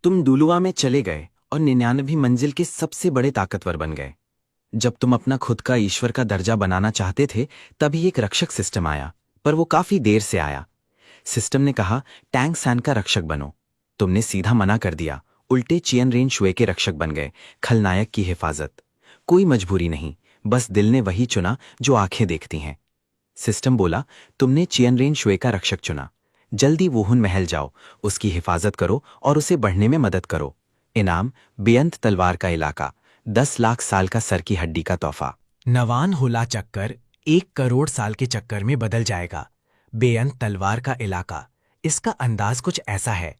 तुम दुलुआ में चले गए और 99वीं मंजिल के सबसे बड़े ताकतवर बन गए। जब तुम अपना खुद का ईश्वर का दर्जा बनाना चाहते थे, तभी एक रक्षक सिस्टम आया, पर वो काफी देर से आया। सिस्टम ने कहा, टैंग सैन का रक्षक बनो। तुमने सीधा मना कर दिया, उल्टे चियन रेन शुए के रक्षक बन गए, खलनायक की हिफाजत। कोई मजबूरी नहीं, बस दिल ने वही चुना जो आंखें देखती हैं। सिस्टम बोला, तुमने चियन रेन शुए का रक्षक चुना, जल्दी वोहुन महल जाओ, उसकी हिफाजत करो और उसे बढ़ने में मदद करो। इनाम, बेअंत तलवार का इलाका, 10 लाख साल का सर की हड्डी का तोहफा। नवान होला चक्कर 1 करोड़ साल के चक्कर में बदल जाएगा। बेअंत तलवार का इलाका, इसका अंदाज कुछ ऐसा है,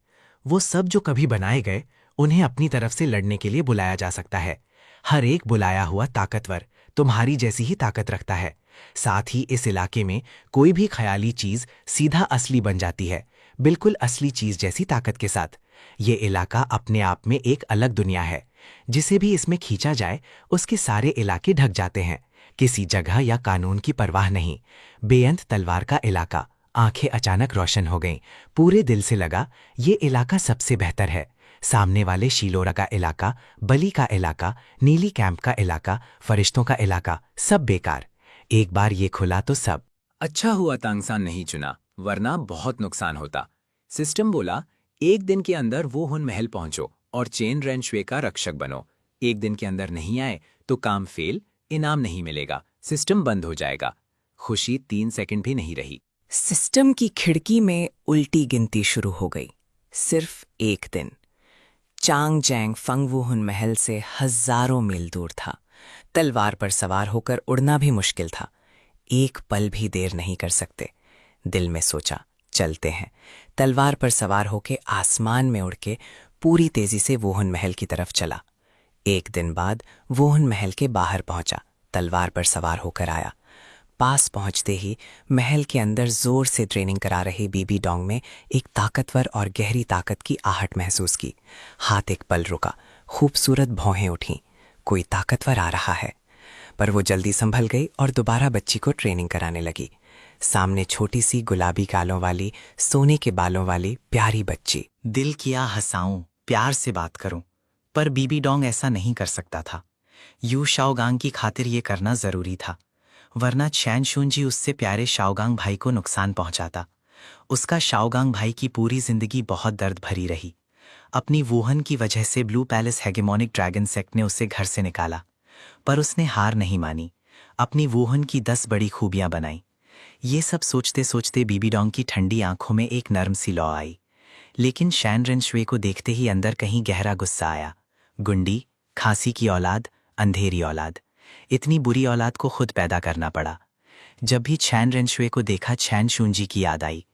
वो सब जो कभी बनाए गए उन्हें अपनी तरफ से लड़ने के लिए बुलाया जा सकता है। हर एक बुलाया हुआ ताकतवर तुम्हारी जैसी ही ताकत रखता है। साथ ही इस इलाके में कोई भी ख्याली चीज सीधा असली बन जाती है, बिल्कुल असली चीज जैसी ताकत के साथ। ये इलाका अपने आप में एक अलग दुनिया है। जिसे भी इसमें खींचा जाए उसके सारे इलाके ढक जाते हैं। किसी जगह या कानून की परवाह नहीं। बेअंत तलवार का इलाका, आंखें अचानक रोशन हो गईं। पूरे दिल से लगा ये इलाका सबसे बेहतर है। सामने वाले शीलोरा का इलाका, बली का इलाका, नीली कैंप का इलाका, फरिश्तों का इलाका, सब बेकार। एक बार ये खुला तो सब। अच्छा हुआ तांगसान नहीं चुना, वरना बहुत नुकसान होता। सिस्टम बोला, 1 दिन के अंदर वो हुन महल पहुंचो और चेन रेन शुए का रक्षक बनो। 1 दिन के अंदर नहीं आए तो काम फेल, इनाम नहीं मिलेगा, सिस्टम बंद हो जाएगा। खुशी 3 सेकंड भी नहीं रही। सिस्टम की खिड़की में उल्टी गिनती शुरू हो गई। सिर्फ 1 दिन। चांग जैंग फंगवुहुन महल से हजारों मील दूर था। तलवार पर सवार होकर उड़ना भी मुश्किल था। एक पल भी देर नहीं कर सकते। दिल में सोचा, चलते हैं। तलवार पर सवार होके आसमान में उड़ के पूरी तेजी से वोहन महल की तरफ चला। 1 दिन बाद वोहन महल के बाहर पहुंचा। तलवार पर सवार होकर आया। पास पहुंचते ही महल के अंदर जोर से ट्रेनिंग करा रहे बीबी डोंग में एक ताकतवर और गहरी ताकत की आहट महसूस की। हाथ एक पल रुका, खूबसूरत भौहें उठीं। कोई ताकतवर आ रहा है। पर वो जल्दी संभल गई और दोबारा बच्ची को ट्रेनिंग कराने लगी। सामने छोटी सी गुलाबी गालों वाली, सोने के बालों वाली प्यारी बच्ची। दिल किया हंसाऊं, प्यार से बात करूं, पर बीबी डोंग ऐसा नहीं कर सकता था। यू शाओगांग की खातिर ये करना जरूरी था, वरना चैन शूंजी उससे प्यारे शाओगांग भाई को नुकसान पहुंचाता। उसका शाओगांग भाई की पूरी जिंदगी बहुत दर्द भरी रही। अपनी वोहन की वजह से ब्लू पैलेस हेगेमोनिक ड्रैगन सेक्ट ने उसे घर से निकाला, पर उसने हार नहीं मानी। अपनी वोहन की 10 बड़ी खूबियां बनाई। ये सब सोचते सोचते बीबी डोंग की ठंडी आंखों में एक नर्म सी लौ आई। लेकिन शैन रेन शुए को देखते ही अंदर कहीं गहरा गुस्सा आया। गुंडी, खांसी की औलाद, अंधेरी औलाद, इतनी बुरी औलाद को खुद पैदा करना पड़ा। जब भी चैन रेन शुए को देखा, चैन शूंजी की याद आई,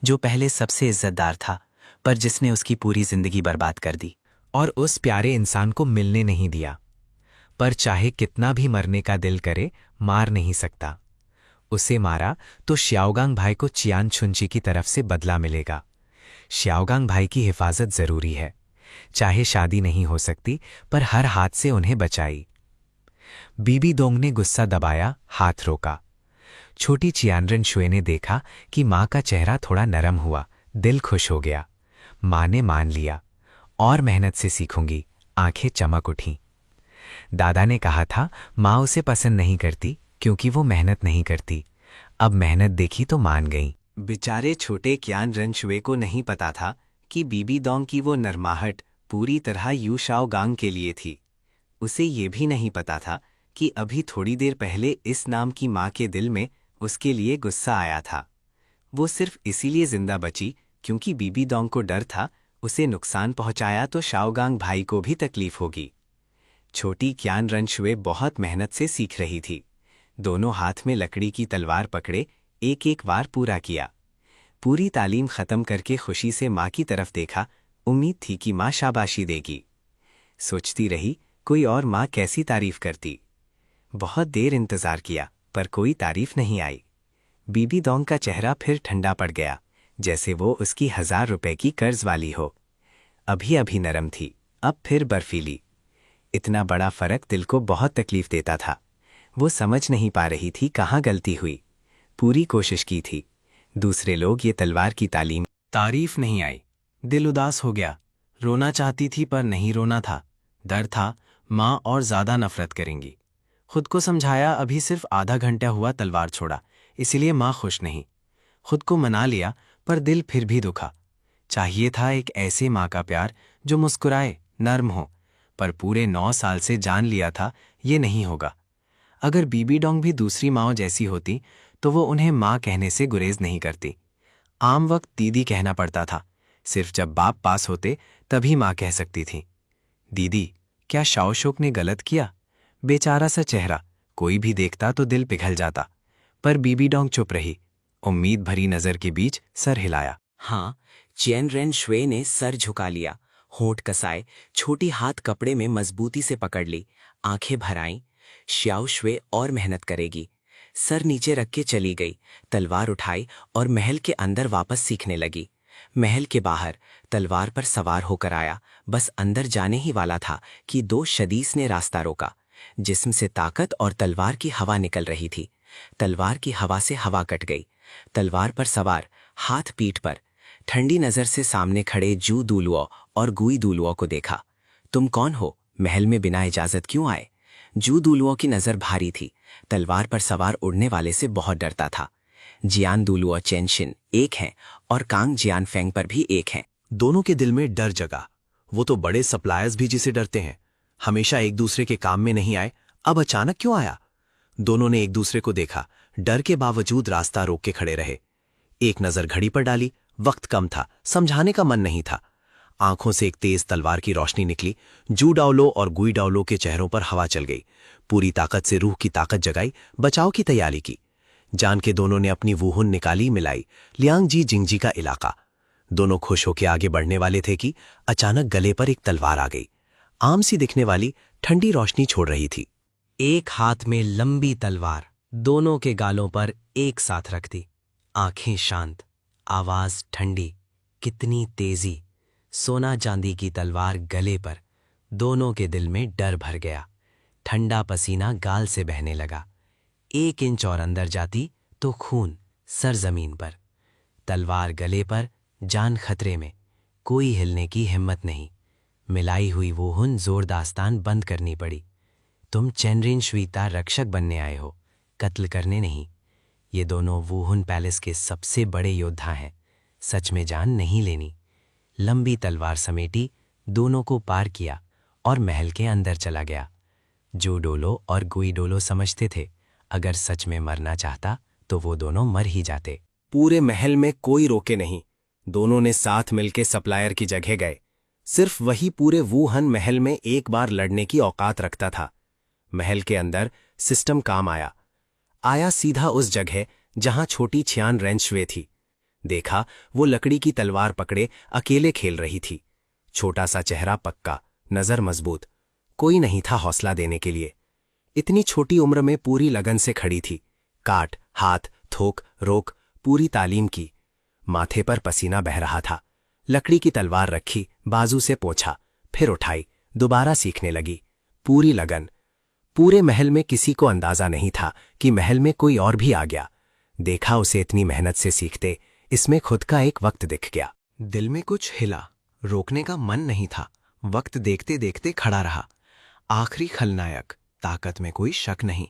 जो पहले सबसे इज्जतदार था, पर जिसने उसकी पूरी जिंदगी बर्बाद कर दी। और उस प्यारे इंसान को मिलने नहीं दिया। पर चाहे कितना भी मरने का दिल करे, मार नहीं सकता। उसे मारा तो श्याओगांग भाई को चियान छुंची की तरफ से बदला मिलेगा। श्याओगांग भाई की हिफाजत जरूरी है। चाहे शादी नहीं हो सकती, पर हर हाथ से उन्हें बचाई। बीबी डोंग ने गुस्सा दबाया, हाथ रोका। छोटी चियानरेन शुए ने देखा कि माँ का चेहरा थोड़ा नरम हुआ, दिल खुश हो गया। माँ ने मान लिया, और मेहनत से सीखूंगी। आंखें चमक उठीं। दादा ने कहा था माँ उसे पसंद नहीं करती क्योंकि वो मेहनत नहीं करती। अब मेहनत देखी तो मान गई। बेचारे छोटे क्यान रेन शुए को नहीं पता था कि बीबी डोंग की वो नरमाहट पूरी तरह यू शाओगांग के लिए थी। उसे ये भी नहीं पता था कि अभी थोड़ी देर पहले इस नाम की माँ के दिल में उसके लिए गुस्सा आया था। वो सिर्फ इसीलिए जिंदा बची क्योंकि बीबी डोंग को डर था उसे नुकसान पहुंचाया तो शाओगांग भाई को भी तकलीफ होगी। छोटी क्यान रेन शुए बहुत मेहनत से सीख रही थी। दोनों हाथ में लकड़ी की तलवार पकड़े एक एक वार पूरा किया। पूरी तालीम खत्म करके खुशी से माँ की तरफ देखा। उम्मीद थी कि माँ शाबाशी देगी। सोचती रही कोई और माँ कैसी तारीफ करती। बहुत देर इंतजार किया, पर कोई तारीफ नहीं आई। बीबी डोंग का चेहरा फिर ठंडा पड़ गया, जैसे वो उसकी 1000 रुपए की कर्ज वाली हो। अभी अभी नरम थी, अब फिर बर्फीली। इतना बड़ा फर्क दिल को बहुत तकलीफ देता था। वो समझ नहीं पा रही थी कहाँ गलती हुई। पूरी कोशिश की थी। दूसरे लोग ये तलवार की तारीफ नहीं आई। दिल उदास हो गया। रोना चाहती थी पर नहीं रोना था। डर था माँ और ज्यादा नफरत करेंगी। खुद को समझाया अभी सिर्फ आधा घंटा हुआ तलवार छोड़ा, इसीलिए माँ खुश नहीं। खुद को मना लिया पर दिल फिर भी दुखा। चाहिए था एक ऐसे माँ का प्यार जो मुस्कुराए, नर्म हो, पर पूरे 9 साल से जान लिया था ये नहीं होगा। अगर बीबी डोंग भी दूसरी माँओं जैसी होती तो वो उन्हें माँ कहने से गुरेज नहीं करती। आम वक्त दीदी कहना पड़ता था, सिर्फ जब बाप पास होते तभी माँ कह सकती थी। दीदी, क्या शाओशोक ने गलत किया? बेचारा सा चेहरा, कोई भी देखता तो दिल पिघल जाता। पर बीबी डोंग चुप रही, उम्मीद भरी नजर के बीच सर हिलाया। हाँ, चेन रेन शुए ने सर झुका लिया, होंठ कसाए, छोटी हाथ कपड़े में मजबूती से पकड़ ली, आंखें भर आईं। श्याओ शुए और मेहनत करेगी। सर नीचे रख के चली गई, तलवार उठाई और महल के अंदर वापस सीखने लगी। महल के बाहर तलवार पर सवार होकर आया, बस अंदर जाने ही वाला था कि 2 शदीस ने रास्ता रोका। जिस्म से ताकत और तलवार की हवा निकल रही थी। तलवार की हवा से हवा कट गई। तलवार पर सवार, हाथ पीठ पर, ठंडी नजर से सामने खड़े जू दूलुओ और गुई दूलुओ को देखा। तुम कौन हो? महल में बिना इजाजत क्यों आए? जू दूलुओ की नजर भारी थी, तलवार पर सवार उड़ने वाले से बहुत डरता था। जियान दूलुओ चेनशिन एक हैं और कांग जियान फेंग पर भी एक हैं। दोनों के दिल में डर जगा। वो तो बड़े सप्लायर्स भी जिसे डरते हैं, हमेशा एक दूसरे के काम में नहीं आए, अब अचानक क्यों आया? दोनों ने एक दूसरे को देखा, डर के बावजूद रास्ता रोक के खड़े रहे। एक नजर घड़ी पर डाली, वक्त कम था, समझाने का मन नहीं था। आंखों से एक तेज तलवार की रोशनी निकली। जू डाओलो और गुई डाओलो के चेहरों पर हवा चल गई। पूरी ताकत से रूह की ताकत जगाई, बचाव की तैयारी की। जान के दोनों ने अपनी वूहुन निकाली, मिलाई। लियांग जी जिंगजी का इलाका। दोनों खुश होकर आगे बढ़ने वाले थे कि अचानक गले पर एक तलवार आ गई। आम सी दिखने वाली, ठंडी रोशनी छोड़ रही थी। एक हाथ में लंबी तलवार दोनों के गालों पर एक साथ रख दी। आंखें शांत, आवाज ठंडी, कितनी तेजी। सोना चांदी की तलवार गले पर। दोनों के दिल में डर भर गया। ठंडा पसीना गाल से बहने लगा। 1 इंच और अंदर जाती तो खून सर जमीन पर। तलवार गले पर, जान खतरे में, कोई हिलने की हिम्मत नहीं। मिलाई हुई वूहुन जोर दास्तान बंद करनी पड़ी। तुम चेनरिन श्वीता रक्षक बनने आए हो, कत्ल करने नहीं। ये दोनों वूहुन पैलेस के सबसे बड़े योद्धा हैं, सच में जान नहीं लेनी। लंबी तलवार समेटी, दोनों को पार किया और महल के अंदर चला गया। जो डोलो और गुई डोलो समझते थे अगर सच में मरना चाहता तो वो दोनों मर ही जाते। पूरे महल में कोई रोके नहीं। दोनों ने साथ मिलकर सप्लायर की जगह गए। सिर्फ वही पूरे वूहन महल में एक बार लड़ने की औकात रखता था। महल के अंदर सिस्टम काम आया सीधा उस जगह जहां छोटी छियान रेंशवे थी। देखा, वो लकड़ी की तलवार पकड़े अकेले खेल रही थी। छोटा सा चेहरा पक्का, नजर मजबूत, कोई नहीं था हौसला देने के लिए। इतनी छोटी उम्र में पूरी लगन से खड़ी थी। काट, हाथ, थोक, रोक, पूरी तालीम की। माथे पर पसीना बह रहा था। लकड़ी की तलवार रखी, बाजू से पोंछा, फिर उठाई, दोबारा सीखने लगी। पूरी लगन। पूरे महल में किसी को अंदाजा नहीं था कि महल में कोई और भी आ गया। देखा उसे इतनी मेहनत से सीखते, इसमें खुद का एक वक्त दिख गया। दिल में कुछ हिला, रोकने का मन नहीं था। वक्त देखते देखते खड़ा रहा। आखिरी खलनायक, ताकत में कोई शक नहीं।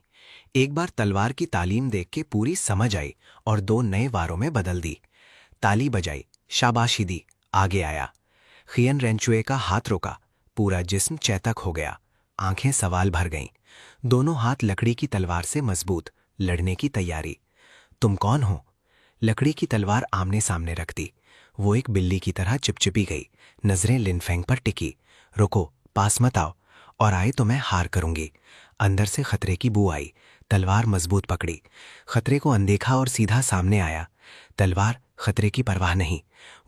एक बार तलवार की तालीम देख के पूरी समझ आई और 2 नए वारों में बदल दी। ताली बजाई, शाबाशी दी, आगे आया। खियन रेंचुए का हाथ रोका, पूरा जिस्म चैतक हो गया। आंखें सवाल भर गईं। दोनों हाथ लकड़ी की तलवार से मजबूत, लड़ने की तैयारी। तुम कौन हो? लकड़ी की तलवार आमने सामने रख दी। वो एक बिल्ली की तरह चिपचिपी गई। नजरें लिनफेंग पर टिकी। रुको, पास मत आओ, और आए तो मैं हार करूंगी। अंदर से खतरे की बू आई। तलवार मजबूत पकड़ी। खतरे को अनदेखा और सीधा सामने आया। तलवार खतरे की परवाह नहीं,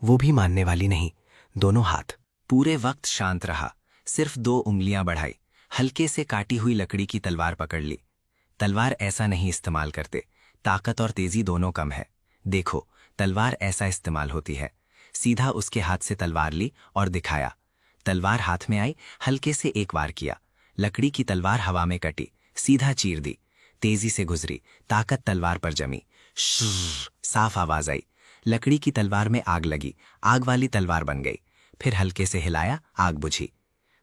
वो भी मानने वाली नहीं। दोनों हाथ। पूरे वक्त शांत रहा, सिर्फ 2 उंगलियां बढ़ाई, हल्के से काटी हुई लकड़ी की तलवार पकड़ ली। तलवार ऐसा नहीं इस्तेमाल करते, ताकत और तेजी दोनों कम है। देखो, तलवार ऐसा इस्तेमाल होती है। सीधा उसके हाथ से तलवार ली और दिखाया। तलवार हाथ में आई, हल्के से एक वार किया। लकड़ी की तलवार हवा में कटी, सीधा चीर दी, तेजी से गुजरी, ताकत तलवार पर जमी। साफ आवाज आई। लकड़ी की तलवार में आग लगी, आग वाली तलवार बन गई। फिर हल्के से हिलाया, आग बुझी।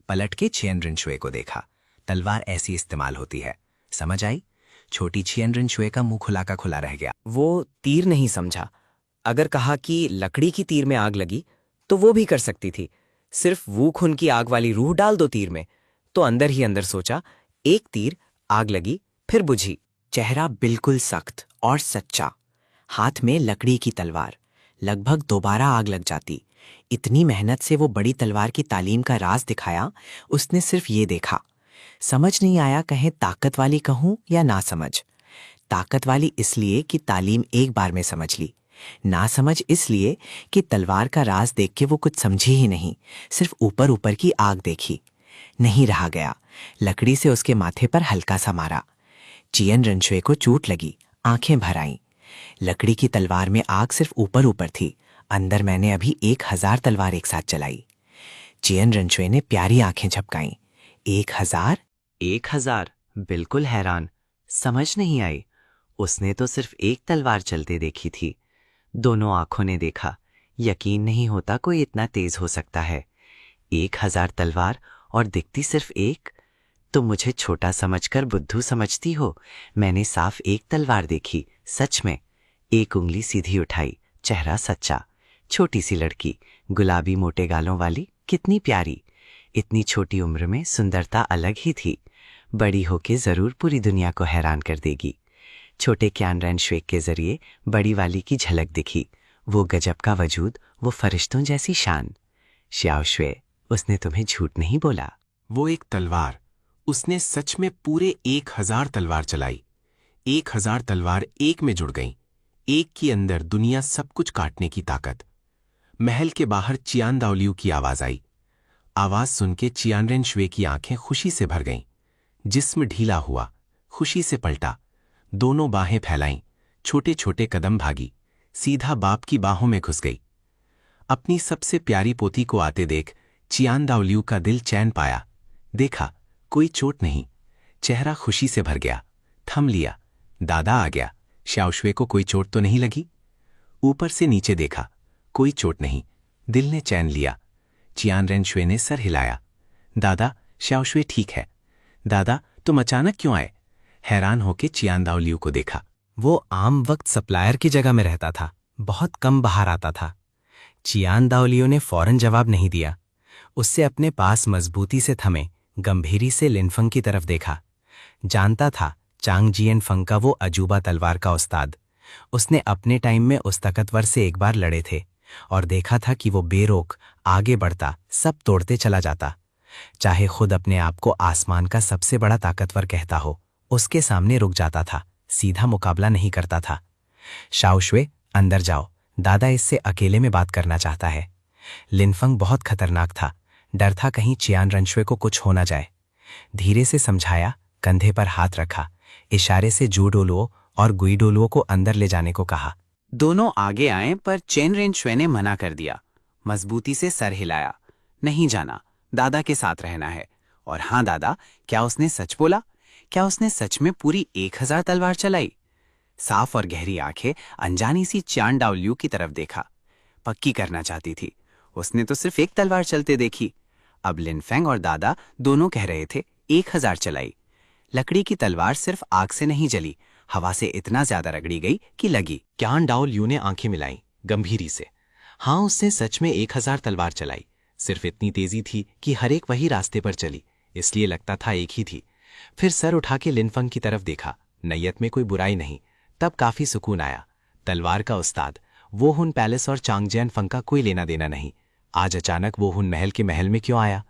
पलट के छियन रिनशुए को देखा। तलवार ऐसी इस्तेमाल होती है, समझ आई? छोटी छियन रिनशुए का मुंह खुला का खुला रह गया। वो तीर नहीं समझा। अगर कहा कि लकड़ी की तीर में आग लगी तो वो भी कर सकती थी। सिर्फ वो खून की आग वाली रूह डाल दो तीर में। तो अंदर ही अंदर सोचा, एक तीर, आग लगी, फिर बुझी। चेहरा बिल्कुल सख्त और सच्चा, हाथ में लकड़ी की तलवार। लगभग दोबारा आग लग जाती। इतनी मेहनत से वो बड़ी तलवार की तालीम का राज दिखाया, उसने सिर्फ ये देखा। समझ नहीं आया कहें ताकत वाली कहूं या ना समझ। ताकत वाली इसलिए कि तालीम एक बार में समझ ली, ना समझ इसलिए कि तलवार का राज देख के वो कुछ समझी ही नहीं, सिर्फ ऊपर ऊपर की आग देखी। नहीं रहा गया, लकड़ी से उसके माथे पर हल्का सा मारा। चियन रिनशुए को चोट लगी, आंखें भर आईं। लकड़ी की तलवार में आग सिर्फ ऊपर ऊपर थी, अंदर मैंने अभी 1000 तलवार एक साथ चलाई। चियन रिनशुए ने प्यारी आंखें झपकाईं। 1000? 1000? बिल्कुल हैरान, समझ नहीं आई। उसने तो सिर्फ एक तलवार चलते देखी थी। दोनों आंखों ने देखा। यकीन नहीं होता कोई इतना तेज हो सकता है। 1000 तलवार और दिखती सिर्फ एक। तो मुझे छोटा समझकर बुद्धू समझती हो? मैंने साफ एक तलवार देखी, सच में। एक उंगली सीधी उठाई, चेहरा सच्चा। छोटी सी लड़की, गुलाबी मोटे गालों वाली, कितनी प्यारी। इतनी छोटी उम्र में सुंदरता अलग ही थी। बड़ी होके जरूर पूरी दुनिया को हैरान कर देगी। छोटे क्यान रिनशुए के जरिए बड़ी वाली की झलक दिखी। वो गजब का वजूद, वो फरिश्तों जैसी शान। श्याओ शुए, उसने तुम्हें झूठ नहीं बोला। वो एक तलवार, उसने सच में पूरे 1000 तलवार चलाई। 1000 तलवार एक में जुड़ गईं। एक के अंदर दुनिया सब कुछ काटने की ताकत। महल के बाहर चियान दाओलियू की आवाज आई। आवाज सुन के चियान रिनशुए की आंखें खुशी से भर गईं। जिस्म ढीला हुआ, खुशी से पलटा। दोनों बाहें फैलाईं, छोटे छोटे कदम भागी, सीधा बाप की बाहों में घुस गई। अपनी सबसे प्यारी पोती को आते देख चियान दाओलियू का दिल चैन पाया। देखा, कोई चोट नहीं। चेहरा खुशी से भर गया। थम लिया। दादा आ गया। श्याओशुए को कोई चोट तो नहीं लगी? ऊपर से नीचे देखा, कोई चोट नहीं। दिल ने चैन लिया। चियान रिनशुए ने सर हिलाया। दादा, श्याओशुए ठीक है। दादा, तुम अचानक क्यों आए? हैरान होके चियान दाओलियू को देखा। वो आम वक्त सप्लायर की जगह में रहता था, बहुत कम बाहर आता था। चियान दाओलियो ने फौरन जवाब नहीं दिया। उससे अपने पास मजबूती से थमे गंभीरी से लिनफंग की तरफ देखा। जानता था चांग जियन फंग का वो अजूबा तलवार का उस्ताद। उसने अपने टाइम में उस ताकतवर से एक बार लड़े थे और देखा था कि वो बेरोक आगे बढ़ता, सब तोड़ते चला जाता। चाहे खुद अपने आप को आसमान का सबसे बड़ा ताकतवर कहता हो, उसके सामने रुक जाता था, सीधा मुकाबला नहीं करता था। शाओशुए, अंदर जाओ, दादा इससे अकेले में बात करना चाहता है। लिनफंग बहुत खतरनाक था, डर था कहीं चियान रिनशुए को कुछ हो ना जाए। धीरे से समझाया, कंधे पर हाथ रखा, इशारे से जू डोलुओ और गुई डोलुओ को अंदर ले जाने को कहा। दोनों आगे आए पर चेन रिनशुए ने मना कर दिया। मजबूती से सर हिलाया। नहीं जाना, दादा के साथ रहना है। और हाँ दादा, क्या उसने सच बोला? क्या उसने सच में पूरी 1000 तलवार चलाई? साफ और गहरी आंखें अनजानी सी चियान दाओलियू की तरफ देखा। पक्की करना चाहती थी। उसने तो सिर्फ एक तलवार चलते देखी। अब लिनफेंग और दादा दोनों कह रहे थे 1000 चलाई। लकड़ी की तलवार सिर्फ आग से नहीं जली, हवा से इतना ज्यादा रगड़ी गई कि लगी। क्यान दाओलियू ने आंखें मिलाई गंभीरी से। हाँ, उसने सच में 1000 तलवार चलाई। सिर्फ इतनी तेजी थी कि हर एक वही रास्ते पर चली, इसलिए लगता था एक ही थी। फिर सर उठा के लिनफंग की तरफ देखा। नैयत में कोई बुराई नहीं। तब काफी सुकून आया। तलवार का उस्ताद, वो हुन पैलेस और चांगजियान फंग का कोई लेना देना नहीं। आज अचानक वो हुन महल के महल में क्यों आया?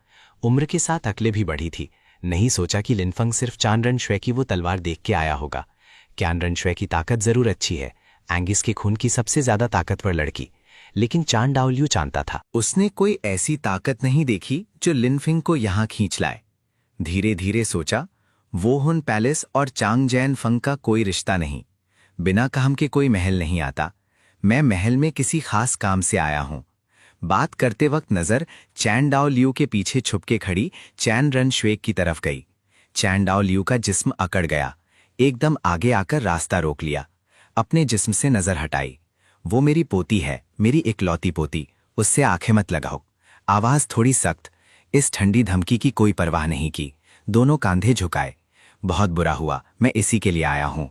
उम्र के साथ अकले भी बढ़ी थी। नहीं सोचा कि लिनफंग सिर्फ चान रिनशुए की वो तलवार देख के आया होगा। क्यान रिनशुए की ताकत जरूर अच्छी है, एंगिस के खून की सबसे ज्यादा ताकतवर लड़की, लेकिन चान दाओलियू जानता था उसने कोई ऐसी ताकत नहीं देखी जो लिनफिंग को यहां खींच लाए। धीरे धीरे सोचा, वो हुन पैलेस और चांगजियान फंग का कोई रिश्ता नहीं। बिना काम के कोई महल नहीं आता। मैं महल में किसी खास काम से आया हूं। बात करते वक्त नजर चैन दाओलियू के पीछे छुपके खड़ी चैन रिनशुए की तरफ गई। चैन दाओलियू का जिस्म अकड़ गया, एकदम आगे आकर रास्ता रोक लिया। अपने जिस्म से नजर हटाई। वो मेरी पोती है, मेरी इकलौती पोती, उससे आंखें मत लगाओ। आवाज थोड़ी सख्त। इस ठंडी धमकी की कोई परवाह नहीं की, दोनों कांधे झुकाए। बहुत बुरा हुआ, मैं इसी के लिए आया हूं।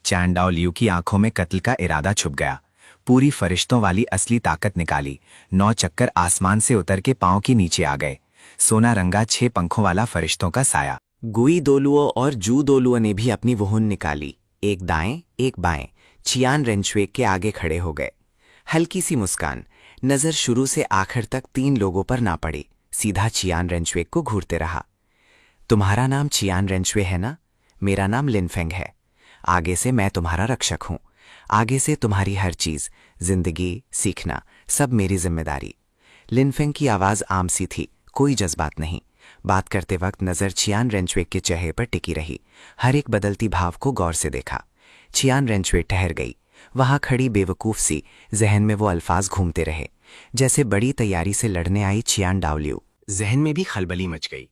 चैन डाओ लियू की आंखों में कत्ल का इरादा छुप गया। पूरी फरिश्तों वाली असली ताकत निकाली। 9 चक्कर आसमान से उतर के पांव के नीचे आ गए। सोना रंगा 6 पंखों वाला फरिश्तों का साया। गुई दोलुओ और जू दोलुओ ने भी अपनी वुहुन निकाली। एक दाएं एक बाएं चियान रेंचवेक के आगे खड़े हो गए। हल्की सी मुस्कान, नजर शुरू से आखिर तक 3 लोगों पर ना पड़ी, सीधा चियान रेंचवेक को घूरते रहा। तुम्हारा नाम चियान रेंचवे है ना? मेरा नाम लिनफेंग है। आगे से मैं तुम्हारा रक्षक हूं। आगे से तुम्हारी हर चीज, जिंदगी, सीखना, सब मेरी जिम्मेदारी। लिनफेंग की आवाज आम सी थी, कोई जज्बात नहीं। बात करते वक्त नजर चियान रेंचवेक के चेहरे पर टिकी रही। हर एक बदलती भाव को गौर से देखा। चियान रेंचवे ठहर गई। वहां खड़ी बेवकूफ सी जहन में वो अल्फाज घूमते रहे, जैसे बड़ी तैयारी से लड़ने आई चियान डाओ लियू। जहन में भी खलबली मच गई।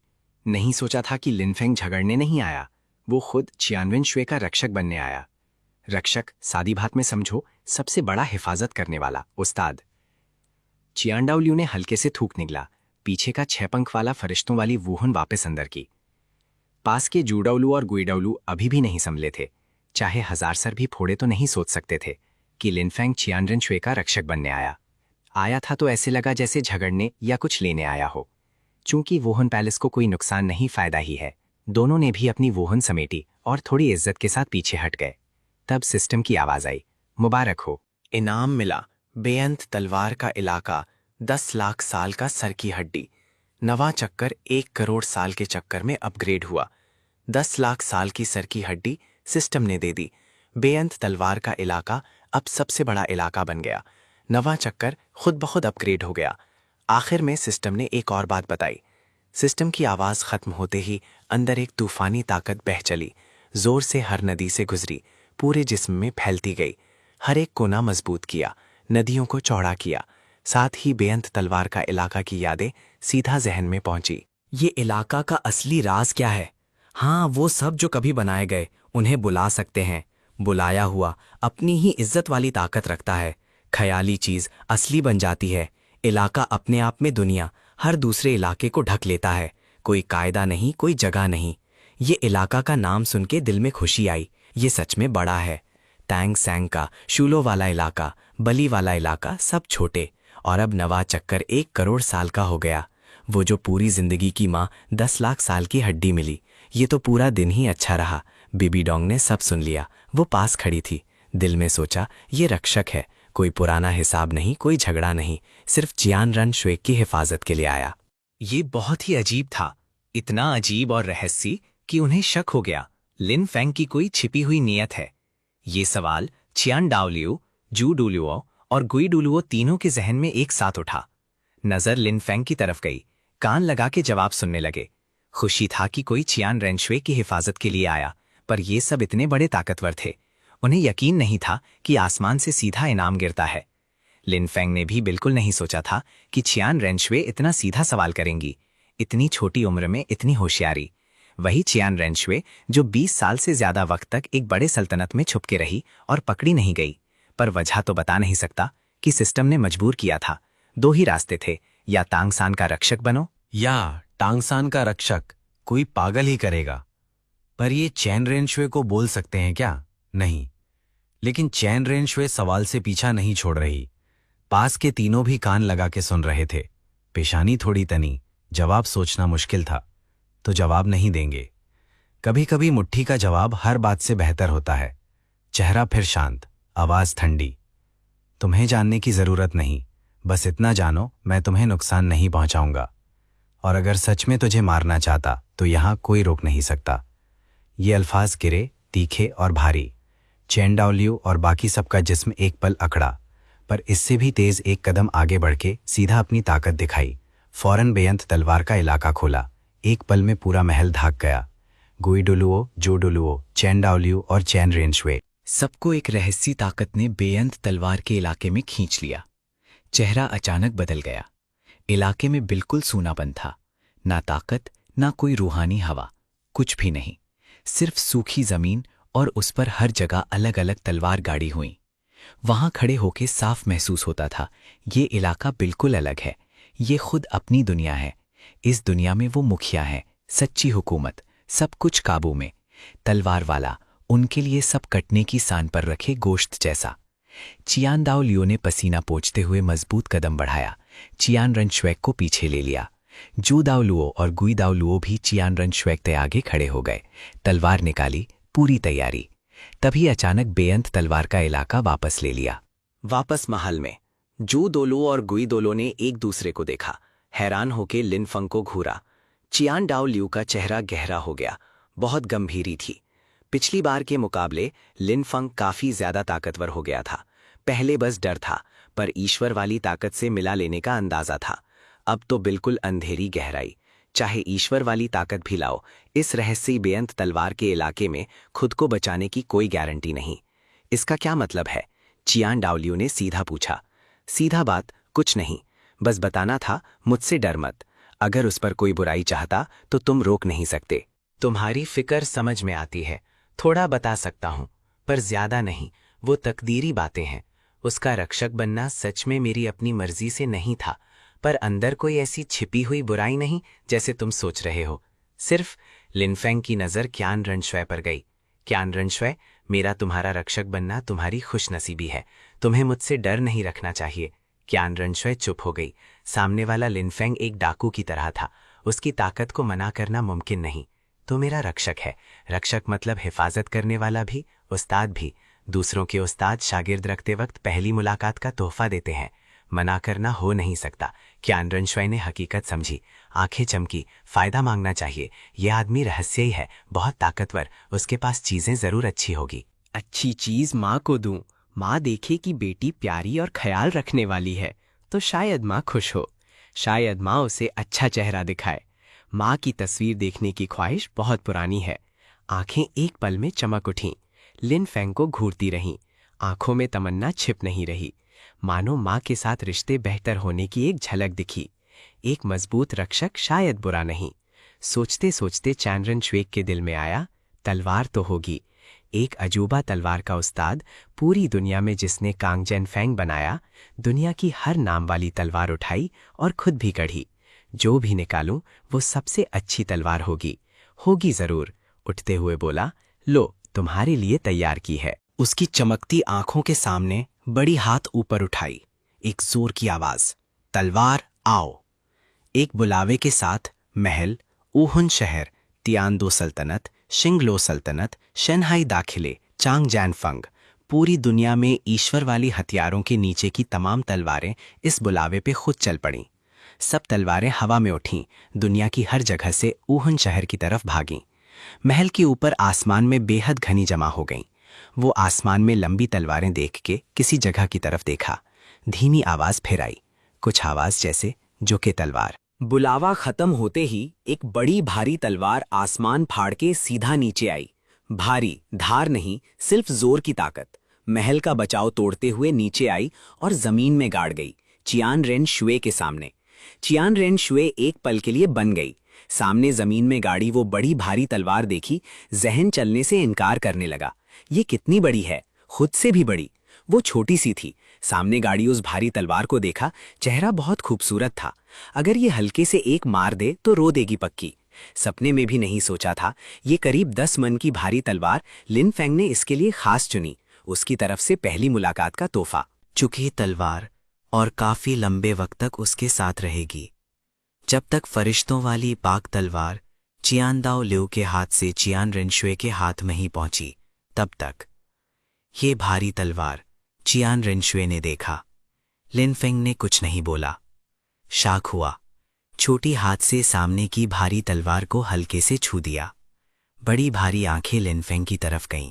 नहीं सोचा था कि लिनफेंग झगड़ने नहीं आया, वो खुद चियान रेंचवे का रक्षक बनने आया। रक्षक सादी बात में समझो, सबसे बड़ा हिफाजत करने वाला उस्ताद। चियान डाओ लियू ने हल्के से थूक निकला। पीछे का 6 पंख वाला फरिश्तों वाली वुहुन वापस अंदर की। पास के जूडाउलू और गुईडाउलू अभी भी नहीं संभले थे। चाहे 1000 सर भी फोड़े तो नहीं सोच सकते थे कि लिनफेंग चियान रेंचवे का रक्षक बनने आया था तो ऐसे लगा जैसे झगड़ने या कुछ लेने आया हो। चूंकि वुहुन पैलेस को कोई नुकसान नहीं, फायदा ही है। दोनों ने भी अपनी वुहुन समेटी और थोड़ी इज्जत के साथ पीछे हट गए। तब सिस्टम की आवाज आई, मुबारक हो। इनाम मिला, बेअंत तलवार का इलाका, 10 लाख साल का सर की हड्डी। नवा चक्कर 1 करोड़ साल के चक्कर में अपग्रेड हुआ। 10 लाख साल की सर की हड्डी सिस्टम ने दे दी। बेअंत तलवार का इलाका अब सबसे बड़ा इलाका बन गया। नवा चक्कर खुद ब खुद अपग्रेड हो गया। आखिर में सिस्टम ने एक और बात बताई। सिस्टम की आवाज खत्म होते ही अंदर एक तूफानी ताकत बह चली, जोर से हर नदी से गुजरी, पूरे जिस्म में फैलती गई। हर एक कोना मजबूत किया, नदियों को चौड़ा किया। साथ ही बेअंत तलवार का इलाका की यादें सीधा जहन में पहुंची। ये इलाका का असली राज क्या है? हाँ, वो सब जो कभी बनाए गए उन्हें बुला सकते हैं। बुलाया हुआ अपनी ही इज्जत वाली ताकत रखता है। ख्याली चीज असली बन जाती है। इलाका अपने आप में दुनिया, हर दूसरे इलाके को ढक लेता है। कोई कायदा नहीं, कोई जगह नहीं। ये इलाका का नाम सुन के दिल में खुशी आई। ये सच में बड़ा है। टैंग सैंग का, शूलो वाला इलाका, बली वाला इलाका, सब छोटे। और अब नवा चक्कर 1 करोड़ साल का हो गया। वो जो पूरी जिंदगी की माँ 10 लाख साल की हड्डी मिली, ये तो पूरा दिन ही अच्छा रहा। बीबी डोंग ने सब सुन लिया। वो पास खड़ी थी। दिल में सोचा, ये रक्षक है, कोई पुराना हिसाब नहीं, कोई झगड़ा नहीं, सिर्फ चियान रेंचवे की हिफाजत के लिए आया। ये बहुत ही अजीब था, इतना अजीब और रहस्य कि उन्हें शक हो गया लिनफेंग की कोई छिपी हुई नीयत है। ये सवाल चियान डाओ लियू, जू डुलुओ और गुई डुलुओ तीनों के जहन में एक साथ उठा। नजर लिनफेंग की तरफ गई। कान लगा के जवाब सुनने लगे। खुशी था कि कोई चियान रेंचवे की हिफाजत के लिए आया, पर ये सब इतने बड़े ताकतवर थे, उन्हें यकीन नहीं था कि आसमान से सीधा इनाम गिरता है। लिनफेंग ने भी बिल्कुल नहीं सोचा था कि चियान रेंचवे इतना सीधा सवाल करेंगी। इतनी छोटी उम्र में इतनी होशियारी। वही चियान रेंचवे जो 20 साल से ज्यादा वक्त तक एक बड़े सल्तनत में छुप के रही और पकड़ी नहीं गई। पर वजह तो बता नहीं सकता कि सिस्टम ने मजबूर किया था। 2 ही रास्ते थे, या तांगसान का रक्षक बनो या टांगसान का रक्षक। कोई पागल ही करेगा। पर ये चैन रेंचवे को बोल सकते हैं क्या? नहीं। लेकिन चैन रेंचवे सवाल से पीछा नहीं छोड़ रही। पास के तीनों भी कान लगा के सुन रहे थे। पेशानी थोड़ी तनी, जवाब सोचना मुश्किल था, तो जवाब नहीं देंगे। कभी कभी मुट्ठी का जवाब हर बात से बेहतर होता है। चेहरा फिर शांत, आवाज ठंडी। तुम्हें जानने की जरूरत नहीं, बस इतना जानो, मैं तुम्हें नुकसान नहीं पहुंचाऊंगा। और अगर सच में तुझे मारना चाहता तो यहां कोई रोक नहीं सकता। ये अल्फाज गिरे, तीखे और भारी। चैन डाओ लियू और बाकी सबका जिस्म एक पल अकड़ा, पर इससे भी तेज एक कदम आगे बढ़ के सीधा अपनी ताकत दिखाई। फौरन बेअंत तलवार का इलाका खोला। एक पल में पूरा महल धाक गया। गुई डुलुओ, जो डुलुओ, चैन डाओ लियू और चैन रेंचवे, सबको एक रहस्यी ताकत ने बेअंत तलवार के इलाके में खींच लिया। चेहरा अचानक बदल गया। इलाके में बिल्कुल सूनापन था। ना ताकत, ना कोई रूहानी हवा, कुछ भी नहीं। सिर्फ सूखी जमीन और उस पर हर जगह अलग अलग तलवार गाड़ी हुई। वहां खड़े होके साफ महसूस होता था, ये इलाका बिल्कुल अलग है। ये खुद अपनी दुनिया है। इस दुनिया में वो मुखिया है, सच्ची हुकूमत, सब कुछ काबू में। तलवार वाला उनके लिए सब कटने की सान पर रखे गोश्त जैसा। चियान दाओ लियो ने पसीना पोंछते हुए मजबूत कदम बढ़ाया। चियान रनश्वेक को पीछे ले लिया। जू दाओ लुओ और गुई दाओ लुओ भी चियान रनश्वेक के आगे खड़े हो गए। तलवार निकाली, पूरी तैयारी। तभी अचानक बेअंत तलवार का इलाका वापस ले लिया। वापस महल में जू दोलो और गुई दोलो ने एक दूसरे को देखा। हैरान होके लिन फंग को घूरा। चियान डाओ लियू का चेहरा गहरा हो गया, बहुत गंभीरी थी। पिछली बार के मुकाबले लिन फंग काफी ज्यादा ताकतवर हो गया था। पहले बस डर था, पर ईश्वर वाली ताकत से मिला लेने का अंदाजा था। अब तो बिल्कुल अंधेरी गहराई। चाहे ईश्वर वाली ताकत भी लाओ, इस रहस्यी बेअंत तलवार के इलाके में खुद को बचाने की कोई गारंटी नहीं। इसका क्या मतलब है? चियान डाओलियो ने सीधा पूछा। सीधा बात कुछ नहीं, बस बताना था मुझसे डर मत। अगर उस पर कोई बुराई चाहता तो तुम रोक नहीं सकते। तुम्हारी फिक्र समझ में आती है, थोड़ा बता सकता हूं, पर ज्यादा नहीं। वो तकदीरी बातें हैं। उसका रक्षक बनना सच में मेरी अपनी मर्जी से नहीं था, पर अंदर कोई ऐसी छिपी हुई बुराई नहीं जैसे तुम सोच रहे हो। सिर्फ लिनफेंग की नजर क्यान रनश्वे पर गई। क्यान रनश्वे, मेरा तुम्हारा रक्षक बनना तुम्हारी खुशनसीबी है। तुम्हें मुझसे डर नहीं रखना चाहिए। क्यान रनश्वे चुप हो गई। सामने वाला लिनफेंग एक डाकू की तरह था। उसकी ताकत को मना करना मुमकिन नहीं। तो मेरा रक्षक है। रक्षक मतलब हिफाजत करने वाला भी, उस्ताद भी। दूसरों के उस्ताद शागिर्द रखते वक्त पहली मुलाकात का तोहफा देते हैं। मना करना हो नहीं सकता। क्यान रनश्वे ने हकीकत समझी। आंखें चमकी। फायदा मांगना चाहिए। यह आदमी रहस्यी है, बहुत ताकतवर। उसके पास चीजें जरूर अच्छी होगी। अच्छी चीज माँ को दूं। माँ देखे कि बेटी प्यारी और ख्याल रखने वाली है तो शायद माँ खुश हो। शायद माँ उसे अच्छा चेहरा दिखाए। माँ की तस्वीर देखने की ख्वाहिश बहुत पुरानी है। आंखें एक पल में चमक उठीं। लिन फेंग को घूरती रहीं। आंखों में तमन्ना छिप नहीं रही। मानो माँ के साथ रिश्ते बेहतर होने की एक झलक दिखी। एक मजबूत रक्षक शायद बुरा नहीं। सोचते सोचते चैन रनश्वेक के दिल में आया, तलवार तो होगी। एक अजूबा तलवार का उस्ताद, पूरी दुनिया में जिसने कांगजेन फेंग बनाया। दुनिया की हर नाम वाली तलवार उठाई और खुद भी गढ़ी। जो भी निकालूं वो सबसे अच्छी तलवार होगी। होगी जरूर। उठते हुए बोला, लो तुम्हारे लिए तैयार की है। उसकी चमकती आंखों के सामने बड़ी हाथ ऊपर उठाई। एक जोर की आवाज, तलवार आओ। एक बुलावे के साथ महल, ऊहुन शहर, तियानदो सल्तनत, शिंगलो सल्तनत, शनहाई दाखिले, चांगजैन फंग, पूरी दुनिया में ईश्वर वाली हथियारों के नीचे की तमाम तलवारें इस बुलावे पे खुद चल पड़ीं। सब तलवारें हवा में उठीं। दुनिया की हर जगह से ऊहुन शहर की तरफ भागीं। महल के ऊपर आसमान में बेहद घनी जमा हो गईं। वो आसमान में लंबी तलवारें देख के किसी जगह की तरफ देखा। धीमी आवाज फिर आई, कुछ आवाज जैसे जो के तलवार। बुलावा खत्म होते ही एक बड़ी भारी तलवार आसमान फाड़ के सीधा नीचे आई। भारी, धार नहीं, सिर्फ जोर की ताकत। महल का बचाव तोड़ते हुए नीचे आई और जमीन में गाड़ गई, चियान रेन शुए के सामने। चियान रेन शुए एक पल के लिए बन गई। सामने जमीन में गाड़ी वो बड़ी भारी तलवार देखी, जहन चलने से इनकार करने लगा। ये कितनी बड़ी है, खुद से भी बड़ी। वो छोटी सी थी। सामने गाड़ी उस भारी तलवार को देखा। चेहरा बहुत खूबसूरत था। अगर ये हल्के से एक मार दे तो रो देगी पक्की। सपने में भी नहीं सोचा था ये करीब 10 मन की भारी तलवार लिन फेंग ने इसके लिए खास चुनी। उसकी तरफ से पहली मुलाकात का तोहफा। चुकी तलवार और काफी लंबे वक्त तक उसके साथ रहेगी। जब तक फरिश्तों वाली पाक तलवार चियान दाओ लियू के हाथ से चियान रेनशुए के हाथ में ही पहुंची, तब तक ये भारी तलवार चियान रेनशुए ने देखा। लिन फेंग ने कुछ नहीं बोला। शाक हुआ। छोटी हाथ से सामने की भारी तलवार को हल्के से छू दिया। बड़ी भारी आंखें लिन फेंग की तरफ गईं।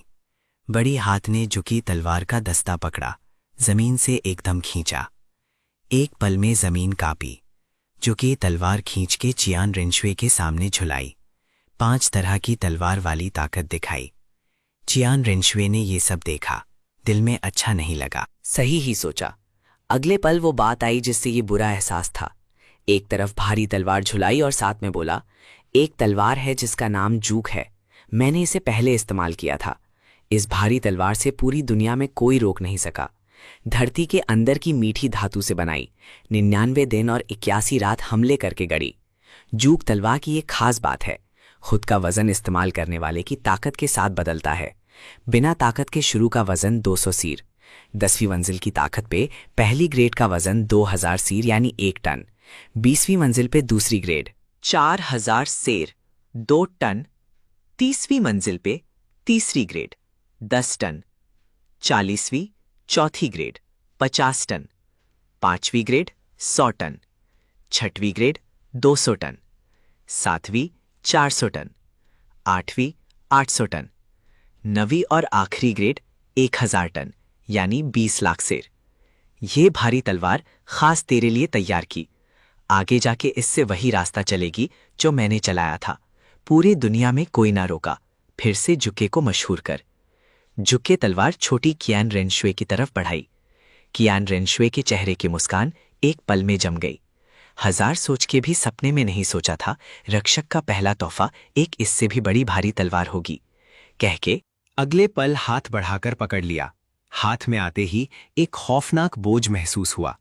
बड़ी हाथ ने झुकी तलवार का दस्ता पकड़ा, जमीन से एकदम खींचा। एक पल में जमीन कांपी। झुकी तलवार खींच के चियान रेनशुए के सामने झुलाई। 5 तरह की तलवार वाली ताकत दिखाई। चियान रेनशुए ने ये सब देखा। दिल में अच्छा नहीं लगा। सही ही सोचा। अगले पल वो बात आई जिससे ये बुरा एहसास था। एक तरफ भारी तलवार झुलाई और साथ में बोला, एक तलवार है जिसका नाम जूक है। मैंने इसे पहले इस्तेमाल किया था। इस भारी तलवार से पूरी दुनिया में कोई रोक नहीं सका। धरती के अंदर की मीठी धातु से बनाई, 99 दिन और 81 रात हमले करके गढ़ी। जूक तलवार की एक खास बात है, खुद का वजन इस्तेमाल करने वाले की ताकत के साथ बदलता है। बिना ताकत के शुरू का वजन 200 सीर, 10वीं मंजिल की ताकत पे पहली ग्रेड का वजन 2000 सीर यानी 1 टन, 20वीं मंजिल पे दूसरी ग्रेड 4000 सेर 2 टन, 30वीं मंजिल पे तीसरी ग्रेड 10 टन, 40वीं चौथी ग्रेड 50 टन, 5वीं ग्रेड 100 टन, 6वीं ग्रेड 200 टन, 7वीं 400 टन, 8वीं 800 टन, 9वीं और आखिरी ग्रेड 1000 टन यानी 20 लाख सेर। ये भारी तलवार खास तेरे लिए तैयार की। आगे जाके इससे वही रास्ता चलेगी जो मैंने चलाया था। पूरी दुनिया में कोई ना रोका, फिर से जुके को मशहूर कर। जुके तलवार छोटी कियान रेनशुए की तरफ बढ़ाई। कियान रेनशुए के चेहरे की मुस्कान एक पल में जम गई। हजार सोच के भी सपने में नहीं सोचा था रक्षक का पहला तोहफा एक इससे भी बड़ी भारी तलवार होगी, कह के अगले पल हाथ बढ़ाकर पकड़ लिया। हाथ में आते ही एक खौफनाक बोझ महसूस हुआ।